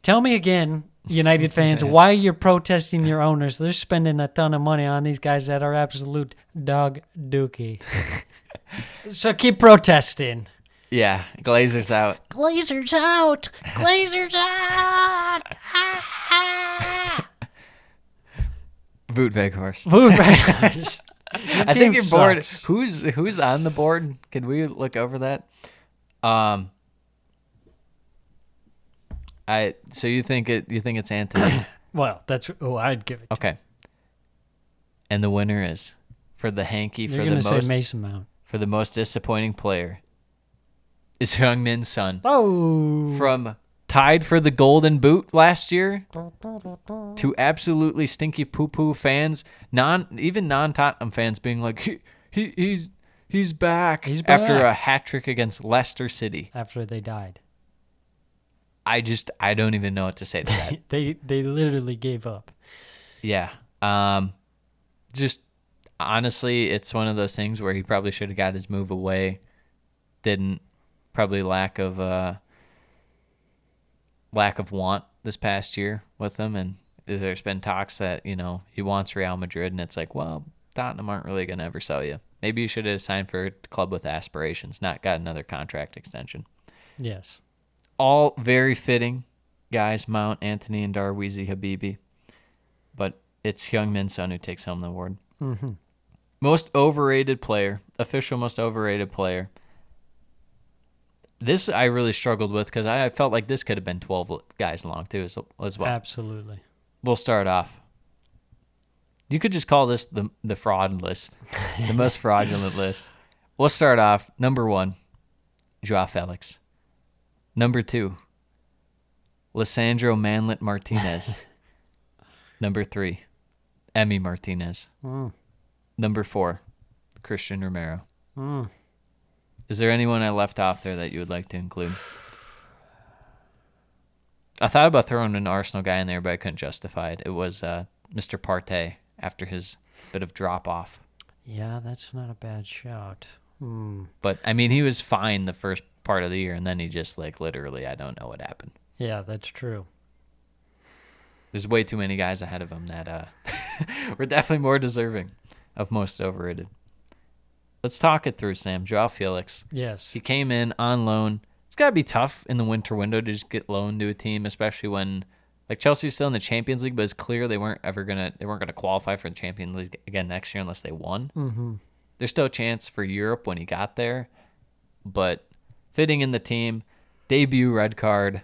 tell me again, United fans, why you're protesting your owners. They're spending a ton of money on these guys that are absolute dog dookie. So keep protesting. Yeah, Glazer's out. Glazer's out! Glazer's out! Boot Veghorst. Boot Veghorst. I think you're bored. Who's on the board? Can we look over that? So you think it's Anthony? Well, that's who I'd give it to. Okay. And the winner is for the Hanky You're going to say Mason Mount. For the most disappointing player is Heung-min's son. Oh. From tied for the golden boot last year to absolutely stinky poo-poo fans, even non-Tottenham fans being like, he's back. He's back. After a hat trick against Leicester City. After they died. I don't even know what to say to that. They literally gave up. Yeah. honestly, it's one of those things where he probably should have got his move away. Didn't. Probably lack of want this past year with him, and there's been talks that he wants Real Madrid, and it's like, well, Tottenham aren't really going to ever sell you. Maybe you should have signed for a club with aspirations, not got another contract extension. Yes. All very fitting guys, Mount, Anthony, and Darweezy Habibi. But it's Heung-min Son who takes home the award. Mm-hmm. Most overrated player, official most overrated player. This I really struggled with because I felt like this could have been 12 guys long too as well. Absolutely. We'll start off. You could just call this the fraud list, the most fraudulent list. We'll start off. Number 1, Joao Felix. Number 2, Lissandro Manlet Martinez. Number 3, Emi Martinez. Number 4, Christian Romero. Is there anyone I left off there that you would like to include? I thought about throwing an Arsenal guy in there, but I couldn't justify it. It was Mr. Partey after his bit of drop-off. Yeah, that's not a bad shout. But, I mean, he was fine the first part of the year, and then he just, literally, I don't know what happened. Yeah, that's true. There's way too many guys ahead of him that were definitely more deserving of most overrated. Let's talk it through, Sam. Joao Felix. Yes. He came in on loan. It's got to be tough in the winter window to just get loaned to a team, especially when Chelsea's still in the Champions League, but it's clear they weren't gonna qualify for the Champions League again next year unless they won. Mm-hmm. There's still a chance for Europe when he got there, but fitting in the team, debut red card.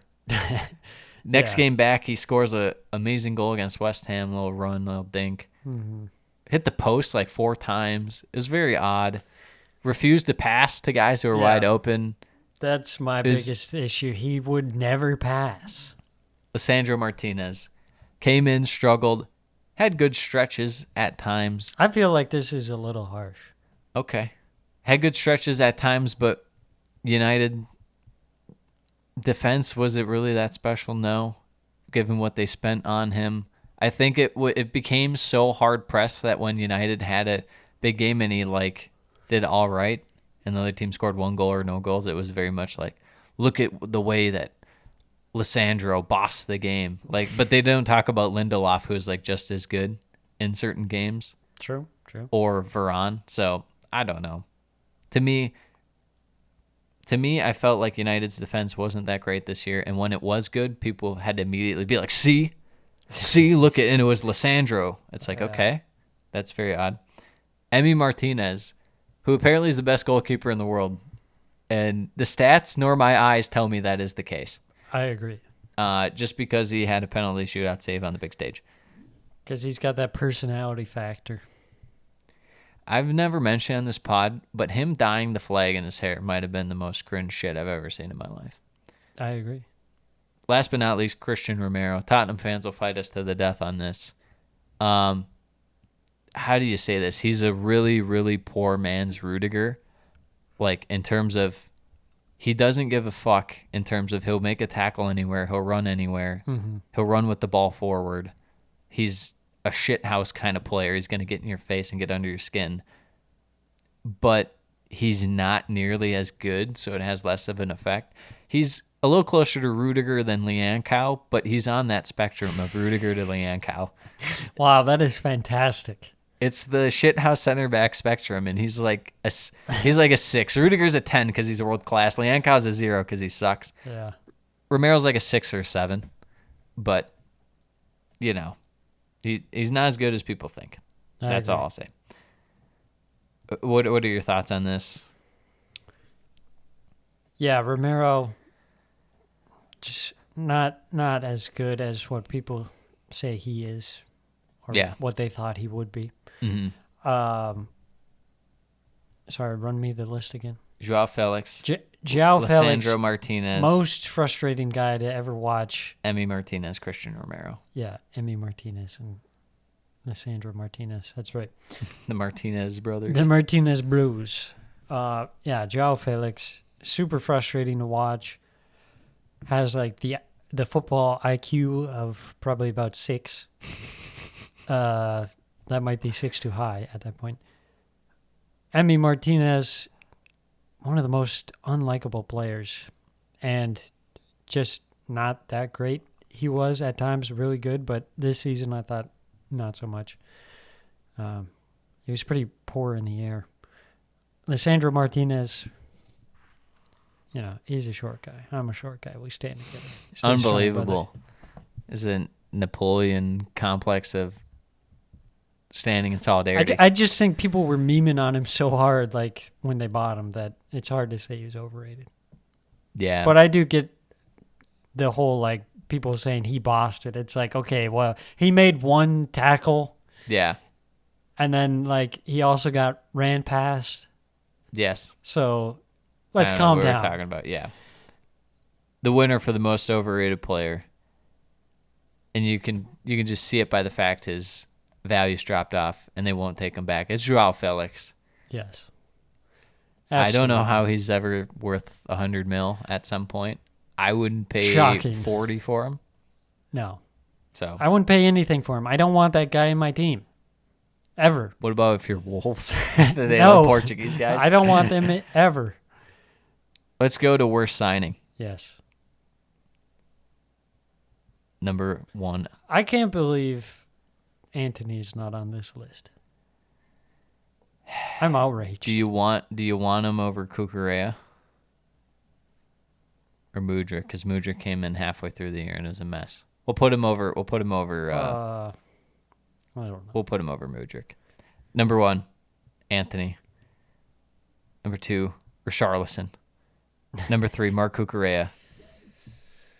Next game back, he scores a amazing goal against West Ham, little run, little dink. Mm-hmm. Hit the post 4 times. It was very odd. Refused to pass to guys who were wide open. That's my biggest issue. He would never pass. Lissandro Martinez came in, struggled, had good stretches at times. I feel like this is a little harsh. Okay. Had good stretches at times, but United defense, was it really that special? No, given what they spent on him. I think it became so hard pressed that when United had a big game and he did all right, and the other team scored 1 goal or no goals, it was very much look at the way that Lissandro bossed the game. But they don't talk about Lindelof, who's just as good in certain games. True. Or Varane. So I don't know. To me, I felt like United's defense wasn't that great this year, and when it was good, people had to immediately be like, see, look at, and it was Lissandro. It's okay, that's very odd. Emi Martinez, who apparently is the best goalkeeper in the world, and the stats nor my eyes tell me that is the case. I agree. Just because he had a penalty shootout save on the big stage. Because he's got that personality factor. I've never mentioned on this pod, but him dyeing the flag in his hair might have been the most cringe shit I've ever seen in my life. I agree. Last but not least, Christian Romero. Tottenham fans will fight us to the death on this. How do you say this? He's a really, really poor man's Rudiger. In terms of, he doesn't give a fuck in terms of he'll make a tackle anywhere, he'll run anywhere, he'll run with the ball forward. He's a shithouse kind of player. He's going to get in your face and get under your skin. But he's not nearly as good, so it has less of an effect. He's a little closer to Rudiger than Liancow, but he's on that spectrum of Rudiger to Liancow. Wow, that is fantastic. It's the shithouse center back spectrum, and he's like a 6. Rudiger's a 10 because he's a world class. Liancow's a 0 because he sucks. Yeah. Romero's like a 6 or 7, but he's not as good as people think. That's all I'll say. What are your thoughts on this? Yeah, Romero, just not as good as what people say he is, or what they thought he would be. Mm-hmm. Sorry, run me the list again. Joao Felix. Joao Felix. Lissandro Martinez. Most frustrating guy to ever watch. Emi Martinez, Christian Romero. Yeah, Emi Martinez and Lissandro Martinez. That's right. The Martinez brothers. The Martinez Bros. Joao Felix, super frustrating to watch. Has the football IQ of probably about 6. that might be 6 too high at that point. Emi Martinez, one of the most unlikable players, and just not that great. He was at times really good, but this season I thought not so much. He was pretty poor in the air. Lissandro Martinez, he's a short guy. I'm a short guy. We stand together. Stay Unbelievable. Is a Napoleon complex of standing in solidarity. I just think people were memeing on him so hard, like when they bought him, that it's hard to say he's overrated. Yeah. But I do get the whole, like, people saying he bossed it. It's like, okay, well, he made one tackle. Yeah. And then, like, he also got ran past. Yes. So let's I don't know calm what down. we're talking about. Yeah. The winner for the most overrated player, and you can just see it by the fact his values dropped off and they won't take him back. It's Joao Felix. Yes. I don't know Absolutely. how he's ever worth $100 million at some point. I wouldn't pay Shocking. 40 for him. No. So I wouldn't pay anything for him. I don't want that guy in my team. Ever. what about if you're Wolves? They No. love Portuguese guys. I don't want them ever. Let's go to worst signing. Yes. Number 1. I can't believe Anthony's not on this list. I'm outraged. Do you want him over Cucurella or Mudryk? Because Mudryk came in halfway through the year and is a mess. We'll put him over. I don't know. We'll put him over Mudryk. Number 1, Anthony. Number 2, Richarlison. Number 3, Mark Cucurella.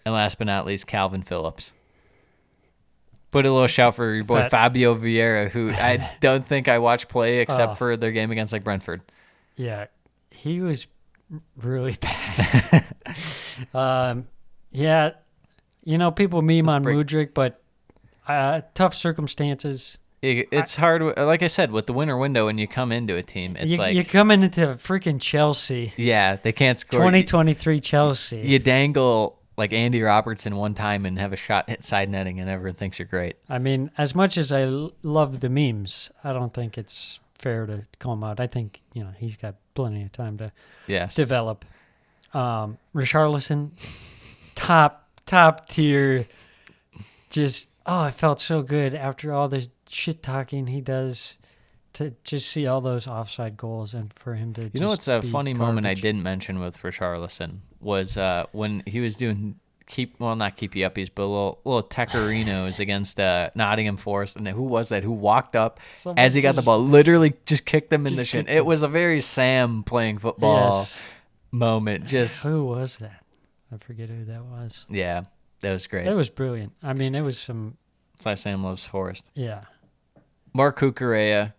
And last but not least, Calvin Phillips. Put a little shout for your boy Fabio Vieira, who I don't think I watched play except for their game against Brentford. Yeah, he was really bad. Yeah, people meme on Mudryk, but tough circumstances. It's hard. Like I said, with the winter window, when you come into a team, it's you're coming into freaking Chelsea. Yeah, they can't score. 2023 Chelsea. You dangle like Andy Robertson one time and have a shot hit side netting, and everyone thinks you're great. I mean, as much as I love the memes, I don't think it's fair to call him out. I think he's got plenty of time to develop. Richarlison, top tier. Just it felt so good after all the shit talking he does to just see all those offside goals and for him to. What's a funny moment I garbage. didn't mention with Richarlison was when he was doing not keepy uppies, but little Tecarinos against Nottingham Forest, and who was that who walked up as he got the ball, literally just kicked them in the shin. It was a very Sam playing football moment. Just who was that? I forget who that was. Yeah, that was great. It was brilliant. I mean, it was some. That's why Sam loves Forest. Yeah. Mark Cucurella,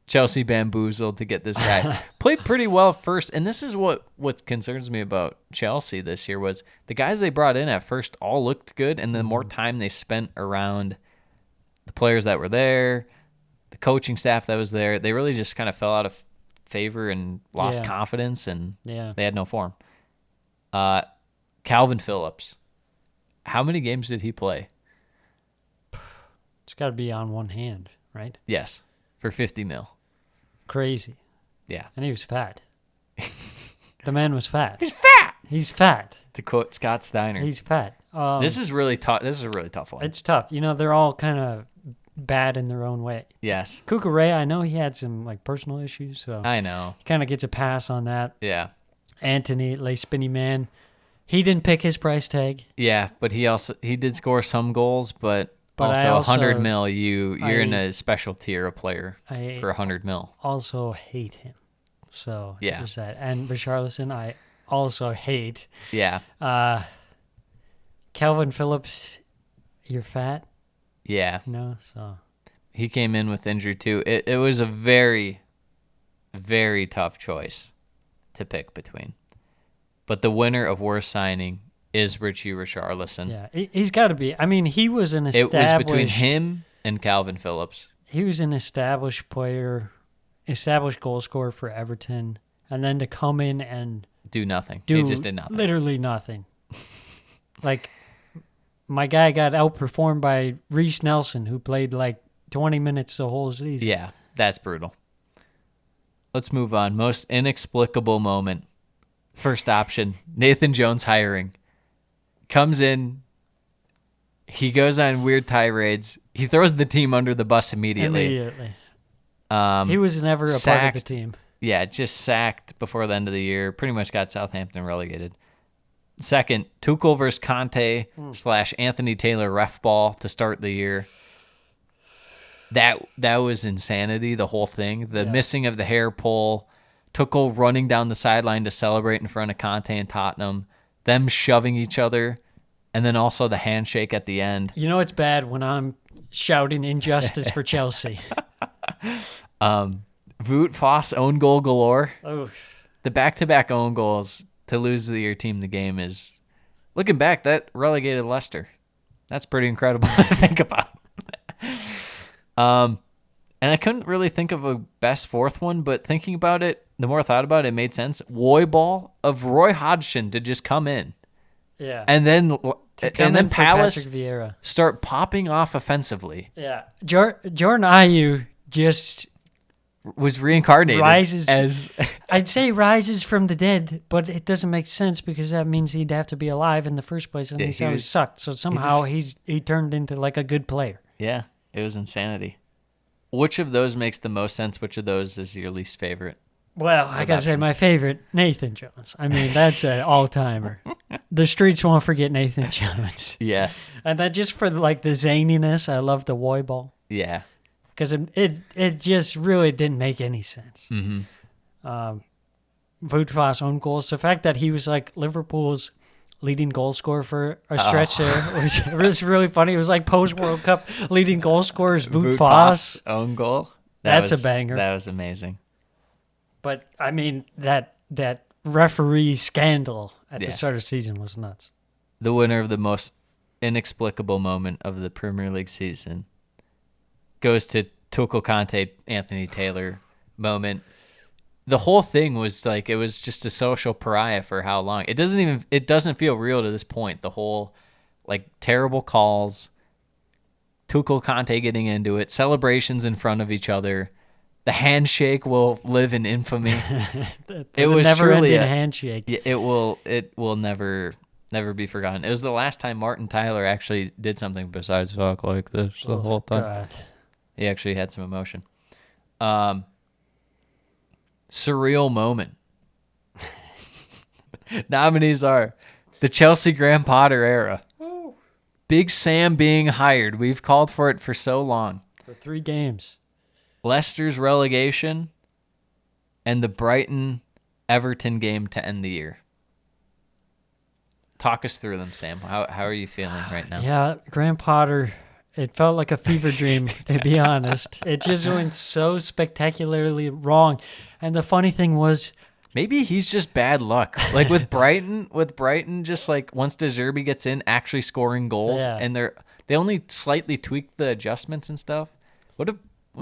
Chelsea bamboozled to get this guy. Played pretty well first, and this is what concerns me about Chelsea this year was the guys they brought in at first all looked good, and the more time they spent around the players that were there, the coaching staff that was there, they really just kind of fell out of favor and lost confidence, and they had no form. Calvin Phillips, how many games did he play? It's got to be on one hand, right? Yes, for 50 mil. Crazy. Yeah. And he was fat. The man was fat. He's fat. He's fat. To quote Scott Steiner. He's fat. This is really tough. This is a really tough one. It's tough. They're all kind of bad in their own way. Yes. Cucurella, I know he had some personal issues, so I know. He kind of gets a pass on that. Yeah. Anthony, Le Spinny Man, he didn't pick his price tag. Yeah, but he did score some goals, but also 100 mil, you're in a special tier of player for 100 mil. Also hate him. So there's that. And Richarlison, I also hate. Yeah. Calvin Phillips, you're fat. Yeah. No, so he came in with injury too. It was a very, very tough choice to pick between. But the winner of worst signing is Richie Richarlison. Yeah, he's got to be. I mean, he was an established... It was between him and Calvin Phillips. He was an established player, established goal scorer for Everton, and then to come in and... Do nothing. He just did nothing. Literally nothing. My guy got outperformed by Reece Nelson, who played 2 20 minutes the whole season. Yeah, that's brutal. Let's move on. Most inexplicable moment. First option, Nathan Jones hiring. Comes in. He goes on weird tirades. He throws the team under the bus immediately. He was never a part of the team. Yeah, just sacked before the end of the year. Pretty much got Southampton relegated. Second, Tuchel versus Conte / Anthony Taylor ref ball to start the year. That was insanity, the whole thing. The missing of the hair pull, Tuchel running down the sideline to celebrate in front of Conte and Tottenham, them shoving each other, and then also the handshake at the end. You know it's bad when I'm shouting injustice for Chelsea. Wout Foss own goal galore. Oh. The back-to-back own goals to lose your team the game is, looking back, that relegated Leicester. That's pretty incredible to think about. And I couldn't really think of a best fourth one, but thinking about it, the more I thought about it, it made sense. Woy ball of Roy Hodgson to just come in. Yeah. And then Palace Vieira start popping off offensively. Yeah. Jordan Ayew just was reincarnated rises I'd say rises from the dead, but it doesn't make sense because that means he'd have to be alive in the first place, and he always sucked. So somehow he turned into like a good player. Yeah, it was insanity. Which of those makes the most sense? Which of those is your least favorite? Well, I gotta say my favorite, Nathan Jones. I mean, that's an all-timer. The streets won't forget Nathan Jones. Yes. And that just for like the zaniness, I love the Woy ball. Yeah. Because it just really didn't make any sense. Mm-hmm. Wout Foss own goals. The fact that he was like Liverpool's leading goal scorer for a stretch there was really funny. It was like post-World Cup leading goal scorers, Wout Foss. Own goal. That's a banger. That was amazing. But, I mean, that referee scandal at the start of the season was nuts. The winner of the most inexplicable moment of the Premier League season goes to Tuchel Conte, Anthony Taylor moment. The whole thing was like, it was just a social pariah for how long. It doesn't feel real to this point. The whole like terrible calls, Tuchel Conte getting into it, celebrations in front of each other. The handshake will live in infamy. It was never-ending handshake. It will never be forgotten. It was the last time Martin Tyler actually did something besides talk like this the whole time. God. He actually had some emotion. Surreal moment. Nominees are the Chelsea Graham Potter era. Ooh. Big Sam being hired. We've called for it for so long. For 3 games. Leicester's relegation and the Brighton-Everton game to end the year. Talk us through them, Sam. How are you feeling right now? Yeah, Graham Potter, it felt like a fever dream, to be honest. It just went so spectacularly wrong. And the funny thing was, maybe he's just bad luck. Like with Brighton, just like once De Zerbi gets in, actually scoring goals, and they only slightly tweaked the adjustments and stuff. What if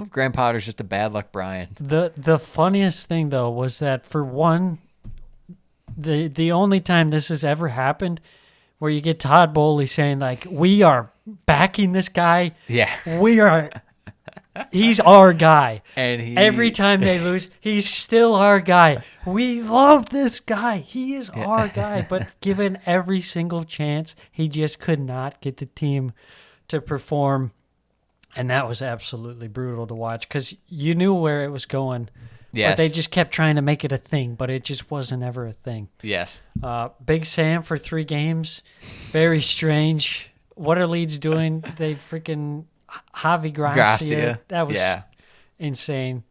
Graham Potter's just a bad luck Brian? The funniest thing though was that for one, the only time this has ever happened, where you get Todd Bowley saying like, "We are backing this guy. Yeah, we are." He's our guy. And every time they lose, he's still our guy. We love this guy. He is our guy. But given every single chance, he just could not get the team to perform. And that was absolutely brutal to watch because you knew where it was going. Yes. But they just kept trying to make it a thing, but it just wasn't ever a thing. Yes. Big Sam for 3 games. Very strange. What are Leeds doing? They freaking... Javi Gracia. That was insane.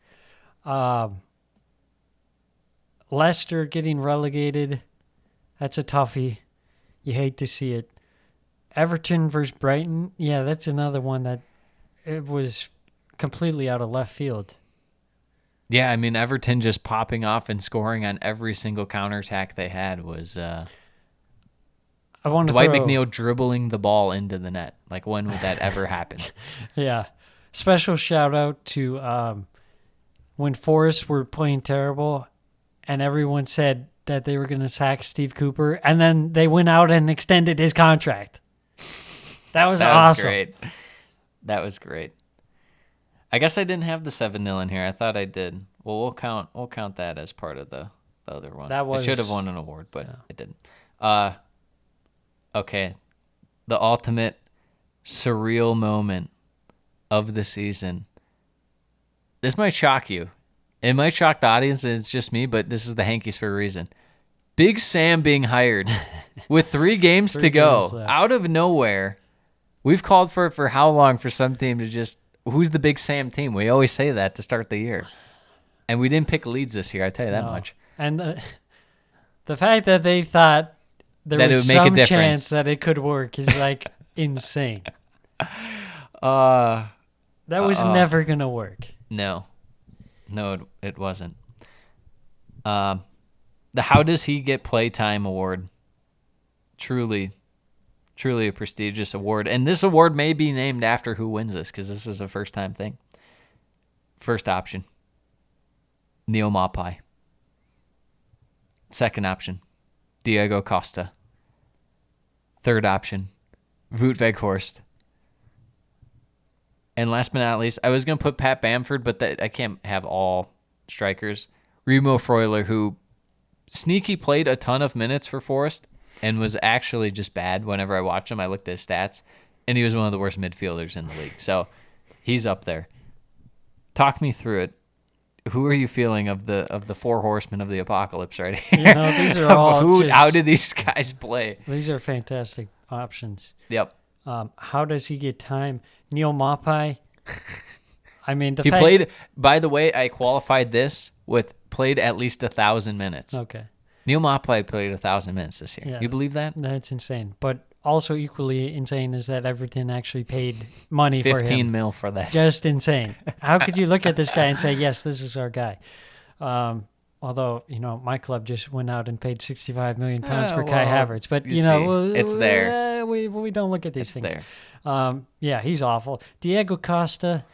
Leicester getting relegated. That's a toughie. You hate to see it. Everton versus Brighton. Yeah, that's another one that it was completely out of left field. Yeah, I mean, Everton just popping off and scoring on every single counterattack they had was... Dwight McNeil dribbling the ball into the net. Like, when would that ever happen? Yeah. Special shout out to when Forest were playing terrible and everyone said that they were going to sack Steve Cooper, and then they went out and extended his contract. That was awesome. That was great. I guess I didn't have the 7-0 in here. I thought I did. Well, we'll count that as part of the other one. I should have won an award, but I didn't. Okay. The ultimate surreal moment of the season. This might shock you. It might shock the audience, and it's just me, but this is the Hankies for a reason. Big Sam being hired with 3 games to go out of nowhere. We've called for how long for some team to just, who's the Big Sam team? We always say that to start the year. And we didn't pick Leeds this year, I tell you that much. And the fact that they thought there was some chance that it could work is like insane. That was never going to work. No, it wasn't. The How Does He Get Playtime Award. Truly a prestigious award. And this award may be named after who wins this, because this is a first-time thing. First option, Neil Maupay. Second option, Diego Costa. Third option, Wout Weghorst. And last but not least, I was going to put Pat Bamford, but I can't have all strikers. Remo Freuler, who sneaky played a ton of minutes for Forest and was actually just bad whenever I watched him. I looked at his stats, and he was one of the worst midfielders in the league. So he's up there. Talk me through it. Who are you feeling of the 4 horsemen of the apocalypse right here? These are all how do these guys play? These are fantastic options. Yep. How does he get time? Neil Maupay. I mean, he played. By the way, I qualified this with played at least 1,000 minutes. Okay. Neil Maupay played 1,000 minutes this year. Yeah. You believe that? That's insane. But also equally insane is that Everton actually paid money for him. 15 mil for that. Just insane. How could you look at this guy and say, yes, this is our guy? Although, my club just went out and paid £65 million for Kai Havertz. But, it's there. We don't look at these things. There. Yeah, he's awful. Diego Costa,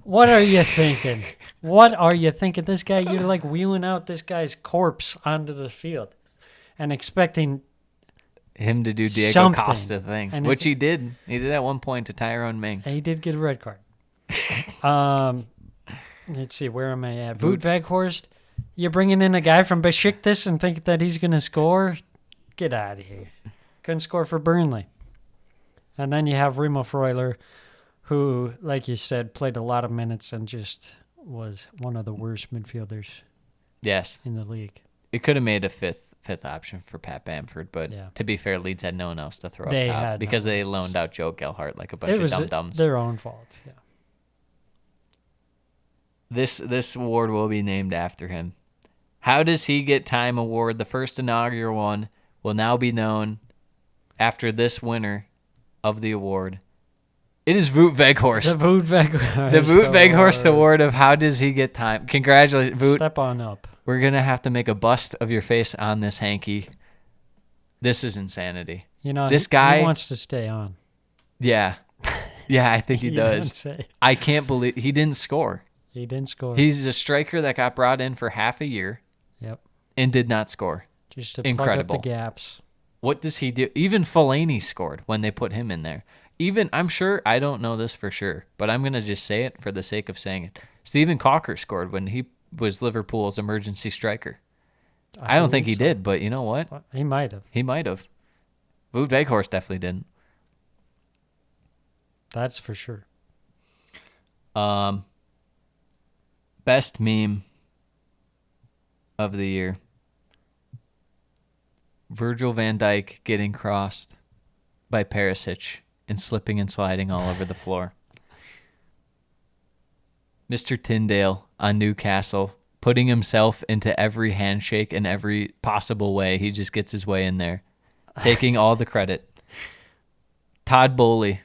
what are you thinking? What are you thinking? This guy, you're like wheeling out this guy's corpse onto the field and expecting him to do Diego something. Costa things, which he did. He did at one point to Tyrone Mings. He did get a red card. Let's see, where am I at? Wout Weghorst. You're bringing in a guy from Besiktas and think that he's going to score? Get out of here. Couldn't score for Burnley. And then you have Remo Freuler, who, like you said, played a lot of minutes and just was one of the worst midfielders in the league. It could have made a fifth option for Pat Bamford, but to be fair, Leeds had no one else to throw up top because they loaned out Joe Gelhardt like a bunch of dum-dums. Their own fault, yeah. This award will be named after him. How Does He Get Time Award, the first inaugural one, will now be known after this winner of the award. It is Wout Weghorst. The Wout Weghorst. The Wout Weghorst Award of How Does He Get Time. Congratulations, Wout. Step on up. We're going to have to make a bust of your face on this hanky. This is insanity. This guy he wants to stay on. Yeah. Yeah, I think he does. I can't believe he didn't score. He didn't score. He's a striker that got brought in for half a year. Yep. And did not score. Just to plug up the gaps. What does he do? Even Fellaini scored when they put him in there. I'm sure, I don't know this for sure, but I'm going to just say it for the sake of saying it. Stephen Cocker scored when he was Liverpool's emergency striker. I don't think he did, but you know what? He might have. Wout Weghorst definitely didn't. That's for sure. Best meme of the year. Virgil van Dijk getting crossed by Perisic and slipping and sliding all over the floor. Mr. Tyndale on Newcastle putting himself into every handshake in every possible way. He just gets his way in there, taking all the credit. Todd Bowley.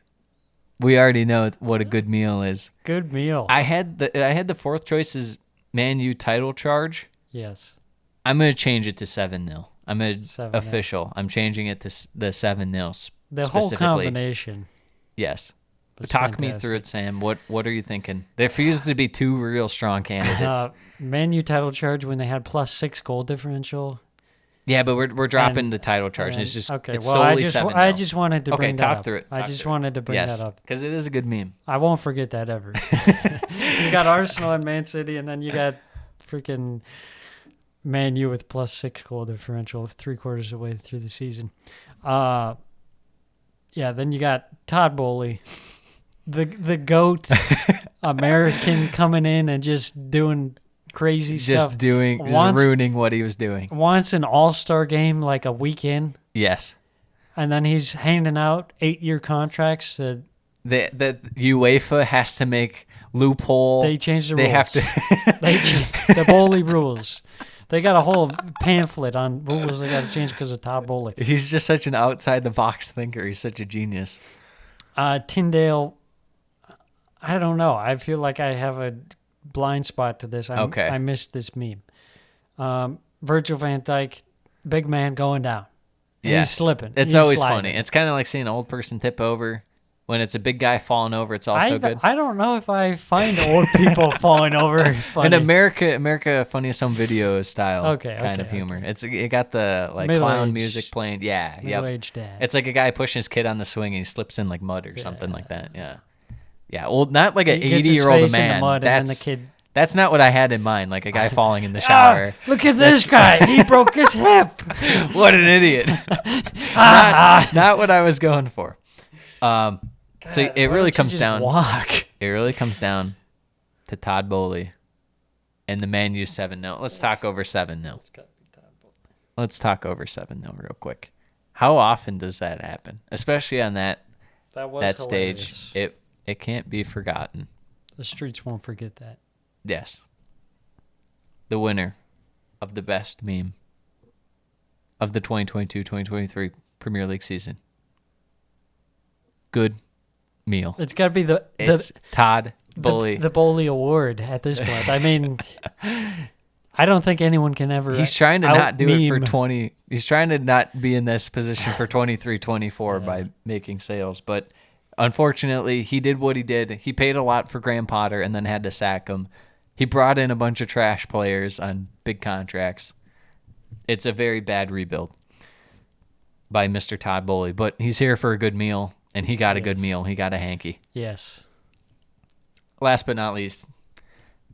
We already know what a good meal is. Good meal. I had the fourth choice is Man U title charge. Yes. I'm going to change it to 7-0. Official. I'm changing it to the 7-0 The whole combination. Yes. Talk me through it, Sam. What are you thinking? There feels to be two real strong candidates. Man U title charge when they had +6 goal differential. Yeah, but we're dropping the title charge. And it's just okay. It's Well, solely I 7-0. just wanted to bring that up. Talk through it. I just wanted to bring that up because it is a good meme. I won't forget that ever. You got Arsenal and Man City, and then you got freaking Man U with +6 goal differential 3/4 of the way through the season. Yeah, then you got Todd Bowley, the GOAT American coming in and just doing crazy stuff. Just ruining what he was doing. Wants an all-star game like a weekend, Yes. and then he's handing out 8-year contracts that The UEFA has to make loophole. they change the rules. They have to. They change the Bowley rules. They got a whole pamphlet on rules they got to change because of Todd Bowley. He's just such an outside the box thinker. He's such a genius. Tyndale, I don't know. I feel like I have a blind spot to this. I missed this meme. Virgil van Dijk, big man going down. And he's slipping. It's He's always sliding. funny. It's kind of like seeing an old person tip over. When it's a big guy falling over, it's also good. I don't know if I find old people falling over funny. In America Funniest Home Video style kind of humor. It got the like clown music playing. Yeah, Middle-aged dad. It's like a guy pushing his kid on the swing and he slips in like mud or something like that. Yeah. Yeah, old, not like an 80-year-old man. In the mud, and then the kid. That's not what I had in mind, like a guy falling in the shower. Look at this guy. He broke his hip. What an idiot. Not what I was going for. So it really comes down. It really comes down to Todd Bowley and the Man U 7-0. Let's talk over 7-0. Let's talk over 7-0 real quick. How often does that happen? Especially on that stage. It can't be forgotten. The streets won't forget that. Yes. The winner of the best meme of the 2022-2023 Premier League season. Good meal. It's got to be it's Todd Bowley. The Bowley Award at this point. I mean, I don't think anyone can ever. He's trying to not do it for 20. He's trying to not be in this position for 23-24 by making sales. But unfortunately, he did what he did. He paid a lot for Graham Potter and then had to sack him. He brought in a bunch of trash players on big contracts. It's a very bad rebuild by Mr. Todd Bowley. But he's here for a good meal. And he got a good meal. He got a hanky. Yes. Last but not least,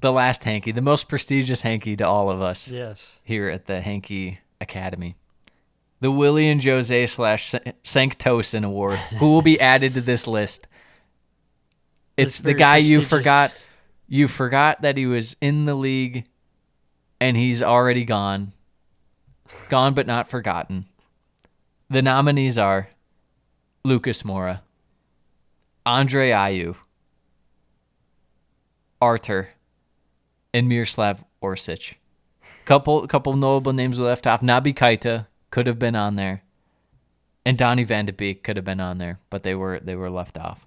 the last hanky, the most prestigious hanky to all of us. Yes. Here at the Hanky Academy. The Willie and Jose / Sanctosin Award, who will be added to this list. It's the guy you forgot. You forgot that he was in the league, and he's already gone. Gone but not forgotten. The nominees are Lucas Moura, Andre Ayew, Artur, and Miroslav Orsic. Couple notable names left off. Naby Keita could have been on there, and Donny van de Beek could have been on there, but they were left off.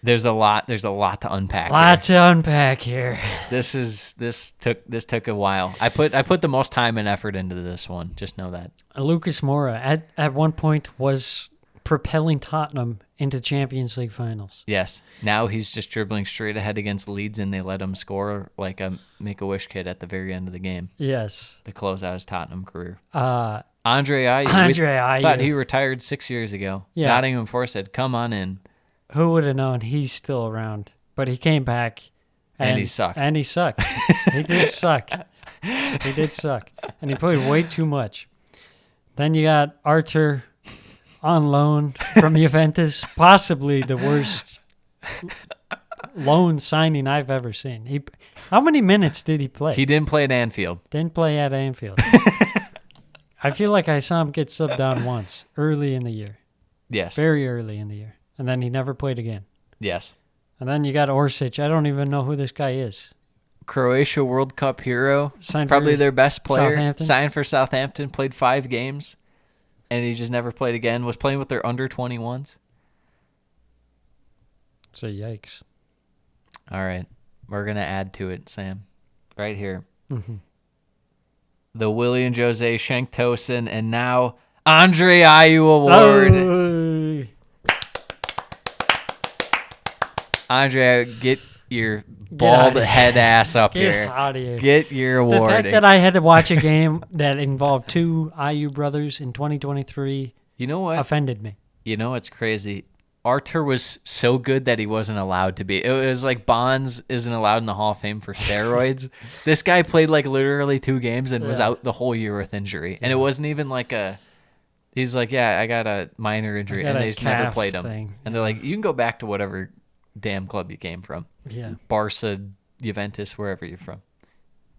There's a lot to unpack. Lots to unpack here. This took a while. I put the most time and effort into this one. Just know that. Lucas Moura at one point was propelling Tottenham into Champions League finals. Yes. Now he's just dribbling straight ahead against Leeds, and they let him score like a Make-A-Wish kid at the very end of the game. Yes. To close out his Tottenham career. Andre Ayew. Thought he retired 6 years ago. Yeah. Nottingham Forest said, "Come on in." Who would have known he's still around? But he came back. And he sucked. And he sucked. He did suck. He did suck. And he played way too much. Then you got Artur on loan from Juventus. Possibly the worst loan signing I've ever seen. How many minutes did he play? He didn't play at Anfield. Didn't play at Anfield. I feel like I saw him get subbed on once early in the year. Yes. Very early in the year. And then he never played again. Yes. And then you got Orsic. I don't even know who this guy is. Croatia World Cup hero. Signed probably for their best player. Southampton. Signed for Southampton. Played 5 games. And he just never played again. Was playing with their under-21s. It's a yikes. All right. We're going to add to it, Sam. Right here. Mm-hmm. The Willie and Jose Shanktosin and now Andre Ayew Award. Oh. Andre, your bald outta head ass up Get here. out of here. Get your The award. fact that I had to watch a game that involved two IU brothers in 2023 You know what? offended me. You know what's crazy? Artur was so good that he wasn't allowed to be. It was like Bonds isn't allowed in the Hall of Fame for steroids. This guy played like literally 2 games and was out the whole year with injury. And it wasn't even like he's like, yeah, I got a minor injury. And they just never played him. Thing. And they're like, you can go back to whatever damn club you came from. Yeah. Barca, Juventus, wherever you're from.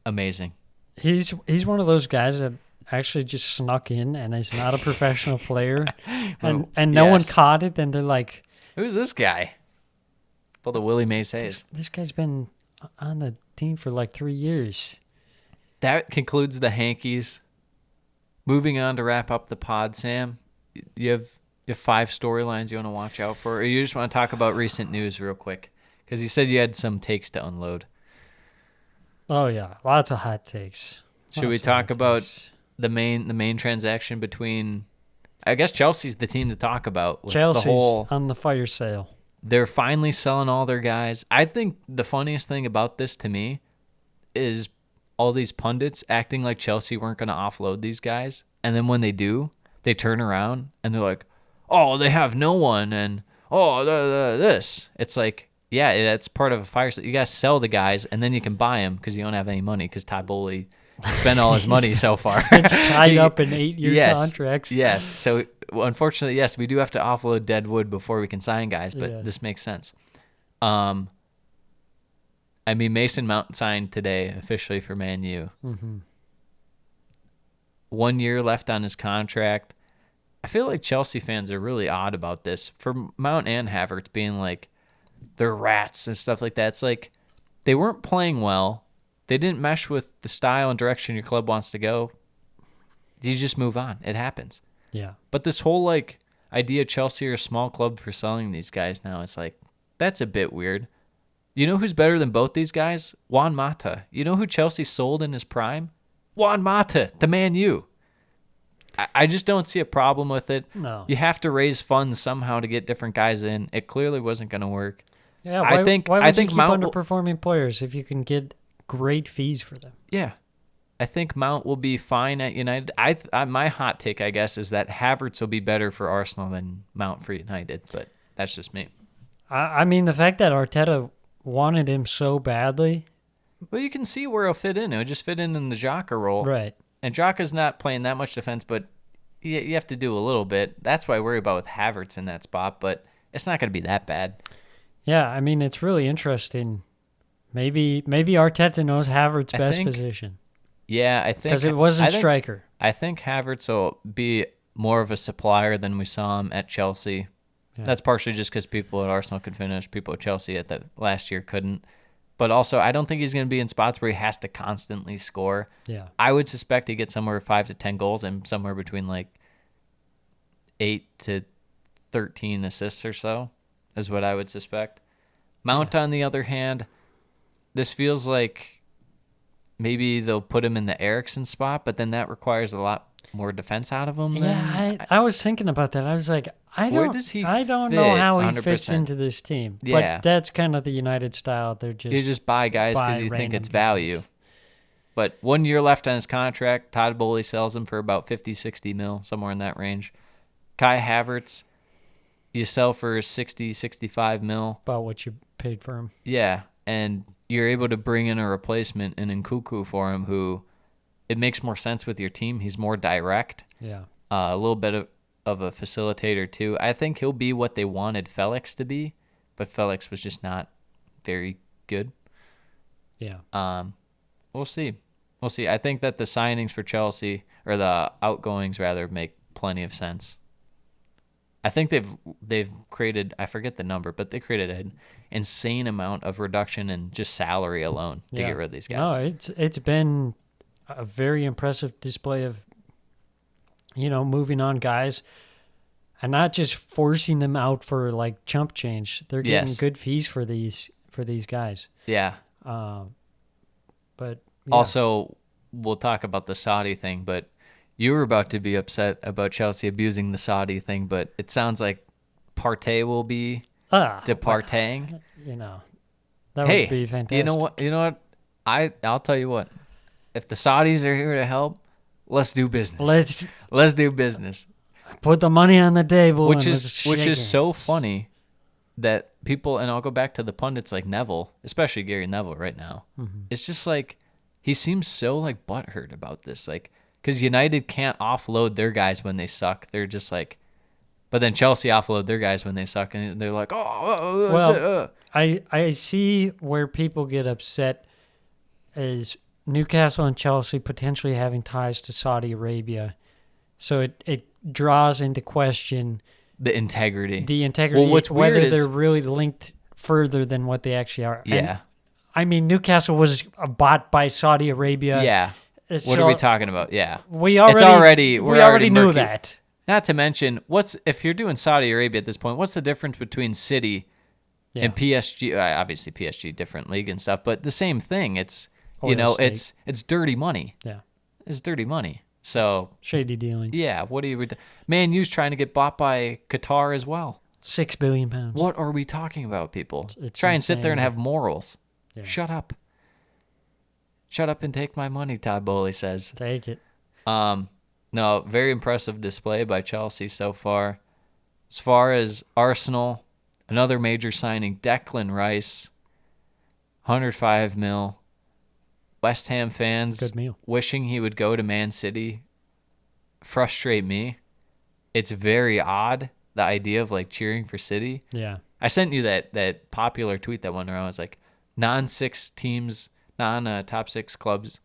Amazing. He's one of those guys that actually just snuck in and is not a professional player. And no one caught it. And they're like, who's this guy? Well, the Willie Mays Hayes. This guy's been on the team for like 3 years. That concludes the Hankies. Moving on to wrap up the pod, Sam. You have 5 storylines you want to watch out for, or you just want to talk about recent news real quick? Because you said you had some takes to unload. Oh yeah, lots of hot takes. Should we talk about the main transaction between? I guess Chelsea's the team to talk about. With Chelsea's on the fire sale. They're finally selling all their guys. I think the funniest thing about this to me is all these pundits acting like Chelsea weren't going to offload these guys. And then when they do, they turn around and they're like, oh, they have no one. And, oh, this. It's like, yeah, that's part of a fire sale. You got to sell the guys and then you can buy them because you don't have any money because Todd Bowley spent all his money so far. It's tied up in 8-year contracts. Yes. So, unfortunately, yes, we do have to offload dead wood before we can sign guys, but this makes sense. I mean, Mason Mount signed today officially for Man U. Mm-hmm. 1 year left on his contract. I feel like Chelsea fans are really odd about this. For Mount and Havertz being like, they're rats and stuff like that. It's like they weren't playing well. They didn't mesh with the style and direction your club wants to go. You just move on. It happens. Yeah. But this whole like idea Chelsea are a small club for selling these guys now, it's like, that's a bit weird. You know who's better than both these guys? Juan Mata. You know who Chelsea sold in his prime? Juan Mata, the Man U. I just don't see a problem with it. No. You have to raise funds somehow to get different guys in. It clearly wasn't going to work. Yeah, why would you keep Mount underperforming players if you can get great fees for them? Yeah. I think Mount will be fine at United. My hot take, I guess, is that Havertz will be better for Arsenal than Mount for United, but that's just me. I mean, the fact that Arteta wanted him so badly. Well, you can see where he'll fit in. He'll just fit in the Xhaka role. Right. And Xhaka's not playing that much defense, but you have to do a little bit. That's what I worry about with Havertz in that spot, but it's not going to be that bad. Yeah, I mean, it's really interesting. Maybe Arteta knows Havertz's best position. Yeah, I think. Because it wasn't striker. I think Havertz will be more of a supplier than we saw him at Chelsea. Yeah. That's partially just because people at Arsenal could finish, people at Chelsea at the last year couldn't. But also, I don't think he's going to be in spots where he has to constantly score. Yeah, I would suspect he gets somewhere 5 to 10 goals and somewhere between like 8 to 13 assists or so is what I would suspect. Mount, on the other hand, this feels like maybe they'll put him in the Eriksen spot, but then that requires a lot more defense out of him. Yeah, I was thinking about that. I was like, I don't know how he fits into this team. Yeah. But that's kind of the United style. You just buy guys because you think it's value. Guys. But 1 year left on his contract. Todd Bowley sells him for about 50, 60 mil, somewhere in that range. Kai Havertz, you sell for 60, 65 mil. About what you paid for him. Yeah, and you're able to bring in a replacement in Nkunku for him who it makes more sense with your team. He's more direct. Yeah. A little bit of a facilitator too. I think he'll be what they wanted Felix to be, but Felix was just not very good. Yeah. We'll see. I think that the signings for Chelsea, or the outgoings rather, make plenty of sense. I think they've created, I forget the number, but they created an insane amount of reduction in just salary alone to get rid of these guys. No, it's been a very impressive display of, moving on guys and not just forcing them out for like chump change. They're getting good fees for these guys. Yeah. But also, we'll talk about the Saudi thing, but you were about to be upset about Chelsea abusing the Saudi thing, but it sounds like Partey will be departing. That Hey, would be fantastic. you know what? You know what? I'll tell you what. If the Saudis are here to help, let's do business. Let's do business. Put the money on the table. Which and is let's which shake is hands. so funny that people, and I'll go back to the pundits like Neville, especially Gary Neville right now. It's just like he seems so like butthurt about this, like because United can't offload their guys when they suck. They're just like, but then Chelsea offload their guys when they suck, and they're like, Well, I see where people get upset is Newcastle and Chelsea potentially having ties to Saudi Arabia. So it draws into question the integrity. Well, what's whether weird is they're really linked further than what they actually are. yeah, And, I mean, Newcastle was bought by Saudi Arabia. yeah. What are we talking about? Yeah, We already knew murky. that. Not to mention, if you're doing Saudi Arabia at this point, what's the difference between City and PSG? Obviously, PSG different league and stuff, but the same thing. It's Oil state. it's dirty money. Yeah. It's dirty money. So Shady dealings. yeah, what are you? Man U's trying to get bought by Qatar as well. £6 billion. What are we talking about, people? It's Try and sit there and insane. have morals. Yeah. Shut up. Shut up and take my money, Todd Bowley says. Take it. No, very impressive display by Chelsea so far. As far as Arsenal, another major signing, Declan Rice, 105 mil. West Ham fans Good meal. wishing he would go to Man City frustrate me. It's very odd, the idea of like cheering for City. Yeah. I sent you that popular tweet that went around. It's like top 6 clubs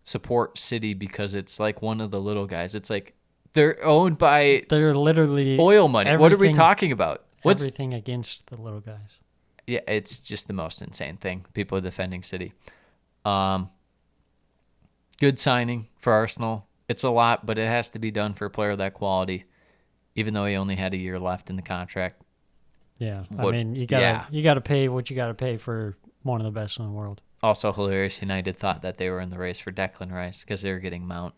support City because it's like one of the little guys. It's like they're owned by They're literally oil money. What are we everything- talking about? Everything against the little guys. Yeah, it's just the most insane thing. People defending City. Good signing for Arsenal. It's a lot, but it has to be done for a player of that quality, even though he only had a year left in the contract. Yeah. What- I mean, you gotta pay what you gotta pay for one of the best in the world. Also hilarious, United thought that they were in the race for Declan Rice because they were getting Mount.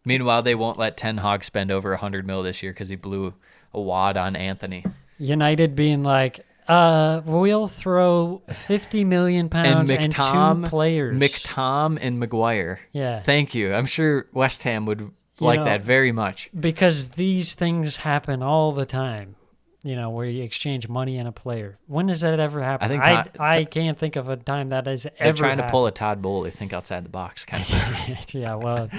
Meanwhile, they won't let Ten Hag spend over 100 mil this year because he blew a wad on Anthony. United being like, we'll throw £50 million and 2 players. McTom and Maguire. Yeah. Thank you. I'm sure West Ham would like that very much. Because these things happen all the time, where you exchange money and a player. When does that ever happen? I can't think of a time that has They're ever trying happened. to pull a Todd Bowley, think outside the box kind of thing. Yeah, well,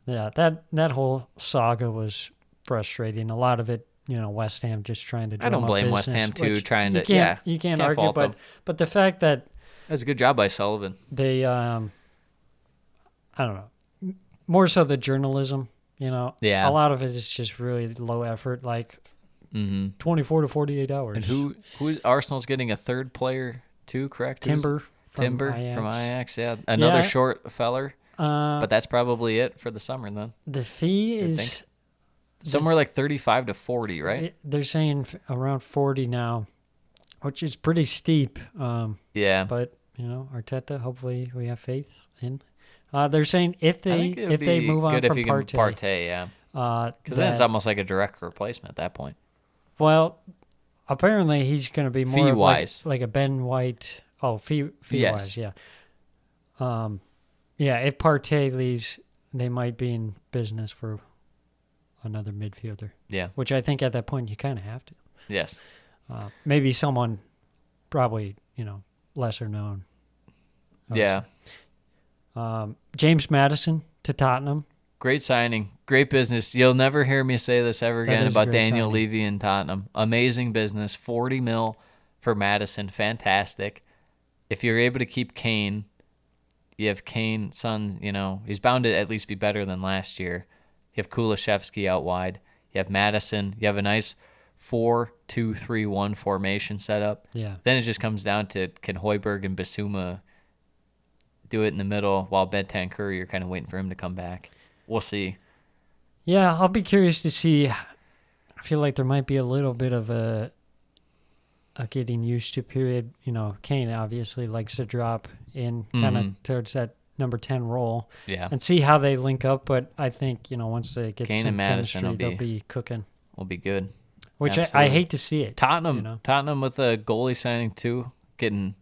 that whole saga was frustrating. A lot of it, West Ham just trying to. I don't drum up blame West business, Ham too, which trying to. you can't argue, fault them. but the fact that That's a good job by Sullivan. they, I don't know, more so the journalism. Yeah. a lot of it is just really low effort, like 24 to 48 hours. And who Arsenal's getting a third player too? Correct. Timber from from Ajax. Yeah, another Yeah. short feller. But that's probably it for the summer then. The fee I is think. Somewhere like 35 to 40, right? They're saying around 40 now, which is pretty steep. Yeah. But Arteta, hopefully we have faith in. They're saying if I think it would they be move on good if from you can Partey, Partey, yeah. Because then it's almost like a direct replacement at that point. well, apparently he's going to be more of Fee-wise. like a Ben White. Oh, fee Yes. wise, yeah. Yeah. If Partey leaves, they might be in business for another midfielder. Yeah. Which I think at that point you kind of have to. Yes. Maybe someone, probably lesser known. Yeah. James Maddison to Tottenham. Great signing. Great business. You'll never hear me say this ever That again is a about great Daniel signing. Levy and Tottenham. Amazing business. 40 mil for Madison. Fantastic. If you're able to keep Kane, you have Kane, Son, he's bound to at least be better than last year. You have Kulishevsky out wide. You have Madison. You have a nice 4-2-3-1 formation set up. Yeah. Then it just comes down to can Højbjerg and Basuma do it in the middle while Bentancur, you're kind of waiting for him to come back. We'll see. Yeah, I'll be curious to see. I feel like there might be a little bit of a getting used to period. Kane obviously likes to drop in kind of towards that number 10 role. Yeah. And see how they link up, but I think, once they get Kane some and Madison chemistry, will they'll be cooking. Will be good. Which I Absolutely. hate to see it. Tottenham with a goalie signing too, getting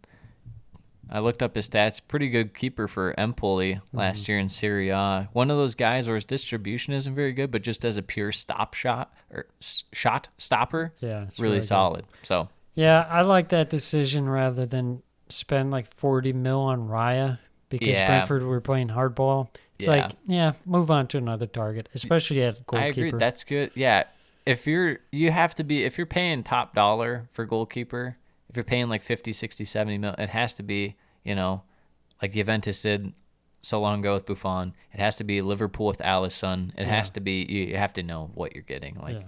I looked up his stats. Pretty good keeper for Empoli last year in Serie A. One of those guys where his distribution isn't very good, but just as a pure shot stopper, Yeah, it's really good. solid. So Yeah, I like that decision rather than spend like 40 mil on Raya because Yeah. Brentford were playing hardball. It's like, move on to another target, especially at goalkeeper. I agree. That's good. Yeah. If you're paying top dollar for goalkeeper, if you're paying like 50, 60, 70 mil, it has to be, like Juventus did so long ago with Buffon. It has to be Liverpool with Alisson. It has to be, you have to know what you're getting. Like,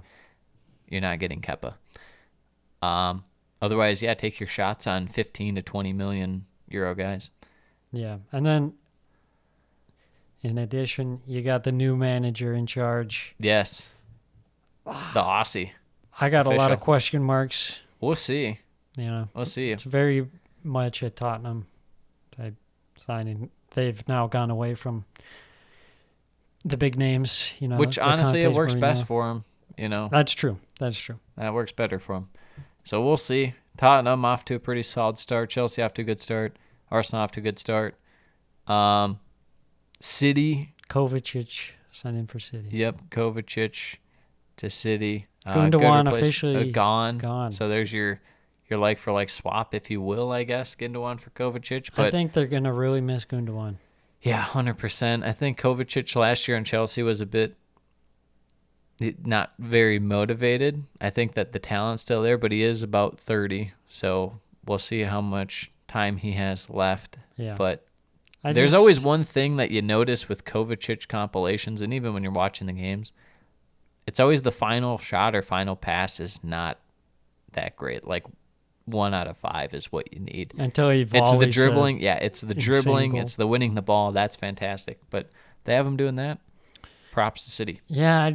you're not getting Kepa. Otherwise, take your shots on 15 to 20 million euro guys. Yeah. And then, in addition, you got the new manager in charge. Yes. The Aussie. I got Official. a lot of question marks. We'll see. We'll see. It's very much a Tottenham type signing. They've now gone away from the big names, Which honestly, it works best for them. That's true. That works better for them. So we'll see. Tottenham off to a pretty solid start. Chelsea off to a good start. Arsenal off to a good start. City. Kovacic signed in for City. Yep, Kovacic to City. Gundogan officially gone. So there's your like for like swap, if you will, I guess. Gundogan for Kovacic. But I think they're gonna really miss Gundogan. Yeah, 100%. I think Kovacic last year in Chelsea was a bit not very motivated. I think that the talent's still there, but he is about 30, so we'll see how much time he has left. Yeah. But there's always one thing that you notice with Kovacic compilations, and even when you're watching the games, it's always the final shot or final pass is not that great. Like 1 out of 5 is what you need. Until he volleys. It's the dribbling. It's the dribbling. Goal. It's the winning the ball. That's fantastic. But they have him doing that. Props to City. Yeah, I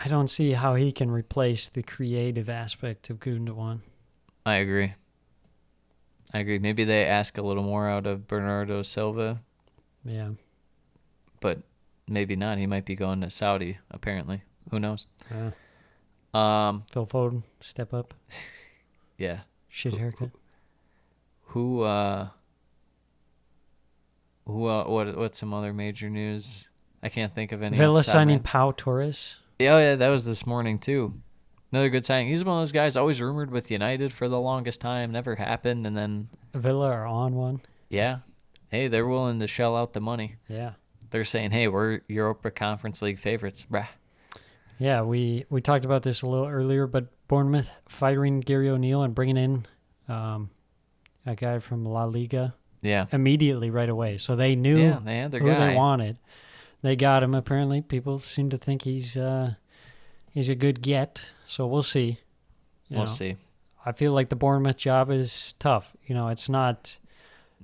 don't see how he can replace the creative aspect of Gundogan. I agree. Maybe they ask a little more out of Bernardo Silva. Yeah. But maybe not. He might be going to Saudi, apparently. Who knows? Phil Foden, step up. Yeah. Shit haircut. What's some other major news? I can't think of any. Villa signing Pau Torres. Yeah, that was this morning too. Another good signing. He's one of those guys always rumored with United for the longest time. Never happened, and then Villa are on one. Yeah. Hey, they're willing to shell out the money. Yeah. They're saying, hey, we're Europa Conference League favorites. Brah. Yeah, we talked about this a little earlier, but Bournemouth firing Gary O'Neill and bringing in a guy from La Liga immediately right away. So they knew they had their who guy. they wanted. They got him, apparently. People seem to think he's a good get, so we'll see. We'll see. I feel like the Bournemouth job is tough. It's not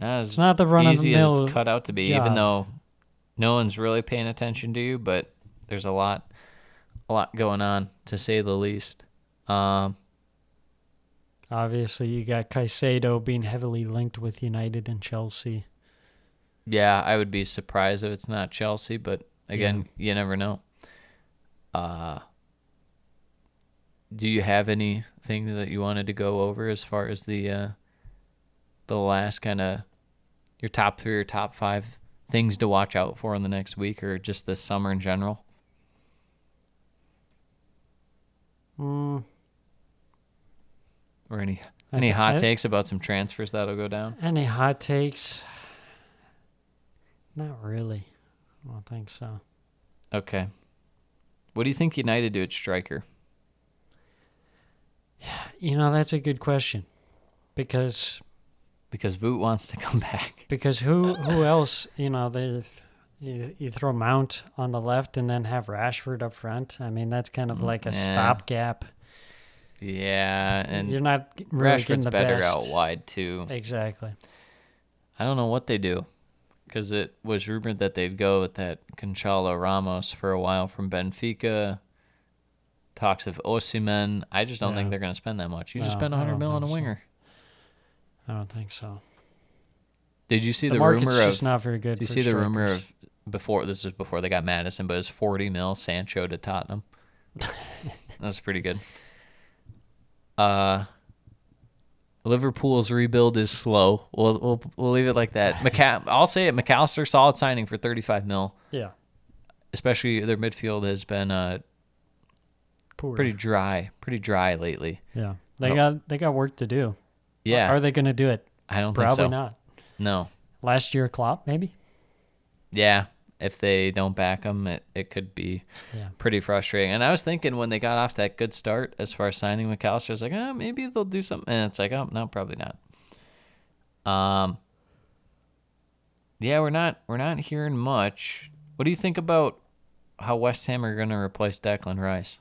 It's not the run-of-the-mill easy as it's cut out to be, job. even though no one's really paying attention to you, but there's a lot going on, to say the least. Obviously, you got Caicedo being heavily linked with United and Chelsea. Yeah, I would be surprised if it's not Chelsea, but again, you never know. Do you have anything that you wanted to go over as far as the last kind of your top 3 or top 5 things to watch out for in the next week, or just this summer in general? Or any hot takes about some transfers that'll go down? Any hot takes? Not really. I don't think so. Okay. What do you think United do at striker? That's a good question. Because Voot wants to come back. Because who else, you throw Mount on the left and then have Rashford up front. I mean, that's kind of like a stopgap. Yeah, and you're not really Rashford's getting the better best. out wide too. Exactly. I don't know what they do, because it was rumored that they'd go with that Gonçalo Ramos for a while from Benfica. Talks of Osimhen. I just don't think they're going to spend that much. You just spend $100 million on a winger. I don't think so. Did you see the rumor market's of? just not very good. Did you see the rumor of before? This was before they got Madison, but it was 40 mil Sancho to Tottenham. That's pretty good. Liverpool's rebuild is slow. We'll leave it like that. I'll say it. McAllister, solid signing for 35 mil. Yeah. Especially their midfield has been Poor. pretty dry lately. Yeah. They got work to do. Yeah. Are they going to do it? I don't think so. Probably not. No. Last year, Klopp, maybe? Yeah. If they don't back them, it could be pretty frustrating. And I was thinking when they got off that good start as far as signing McAllister, I was like, maybe they'll do something. And it's like, oh, no, probably not. Yeah, we're not hearing much. What do you think about how West Ham are going to replace Declan Rice?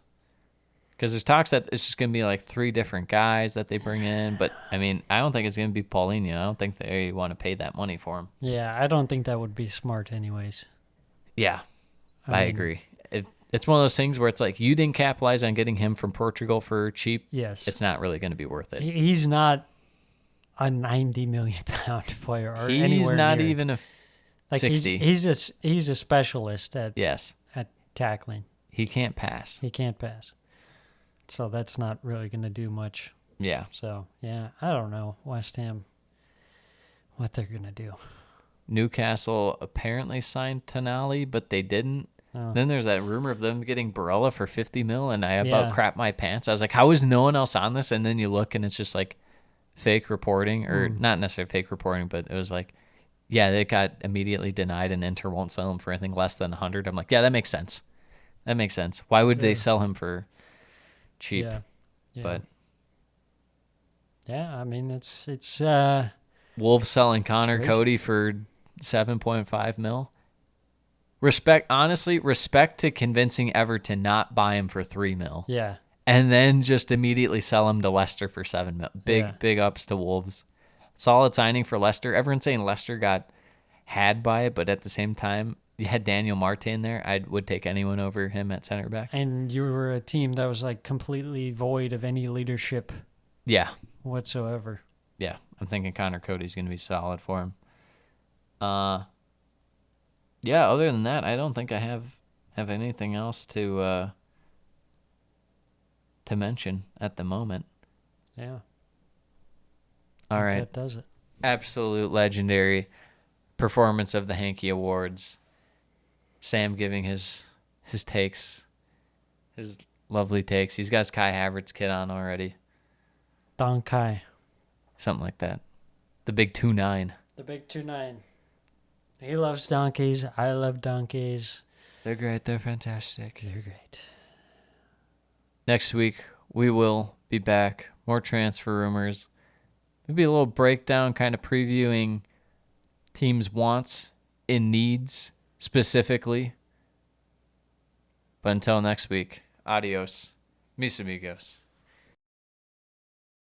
Because there's talks that it's just going to be like 3 different guys that they bring in. But, I mean, I don't think it's going to be Paulinho. I don't think they want to pay that money for him. Yeah, I don't think that would be smart anyways. Yeah, I agree. It's one of those things where it's like you didn't capitalize on getting him from Portugal for cheap. Yes. It's not really going to be worth it. He's not a 90 million pound player or anywhere He's not near. even a Like 60. He's a specialist at tackling. He can't pass. He can't pass. So that's not really going to do much. Yeah. So, yeah, I don't know, West Ham, what they're going to do. Newcastle apparently signed Tonali, but they didn't. Oh. Then there's that rumor of them getting Barella for 50 mil, and I about crap my pants. I was like, how is no one else on this? And then you look, and it's just like fake reporting, or not necessarily fake reporting, but it was like, yeah, they got immediately denied, and Inter won't sell him for anything less than 100. I'm like, yeah, that makes sense. That makes sense. Why would they sell him for cheap? Yeah. But yeah, I mean, it's Wolves selling Connor crazy. Cody for 7.5 mil. Respect to convincing Everton not buy him for 3 mil. Yeah. And then just immediately sell him to Leicester for 7 mil. Big ups to Wolves. Solid signing for Leicester. Everyone's saying Leicester got had by it, but at the same time, you had Daniel Martin there. I would take anyone over him at center back. And you were a team that was like completely void of any leadership Yeah. whatsoever. Yeah. I'm thinking Connor Cody's going to be solid for him. Yeah, other than that, I don't think I have anything else to mention at the moment. Yeah. All right. That does it. Absolute legendary performance of the Hanky Awards. Sam giving his takes, his lovely takes. He's got his Kai Havertz kit on already. Don Kai. Something like that. The big 2-9. The big 2-9. He loves donkeys. I love donkeys. They're great. They're fantastic. They're great. Next week, we will be back. More transfer rumors. Maybe a little breakdown, kind of previewing teams' wants and needs specifically. But until next week, adios, mis amigos.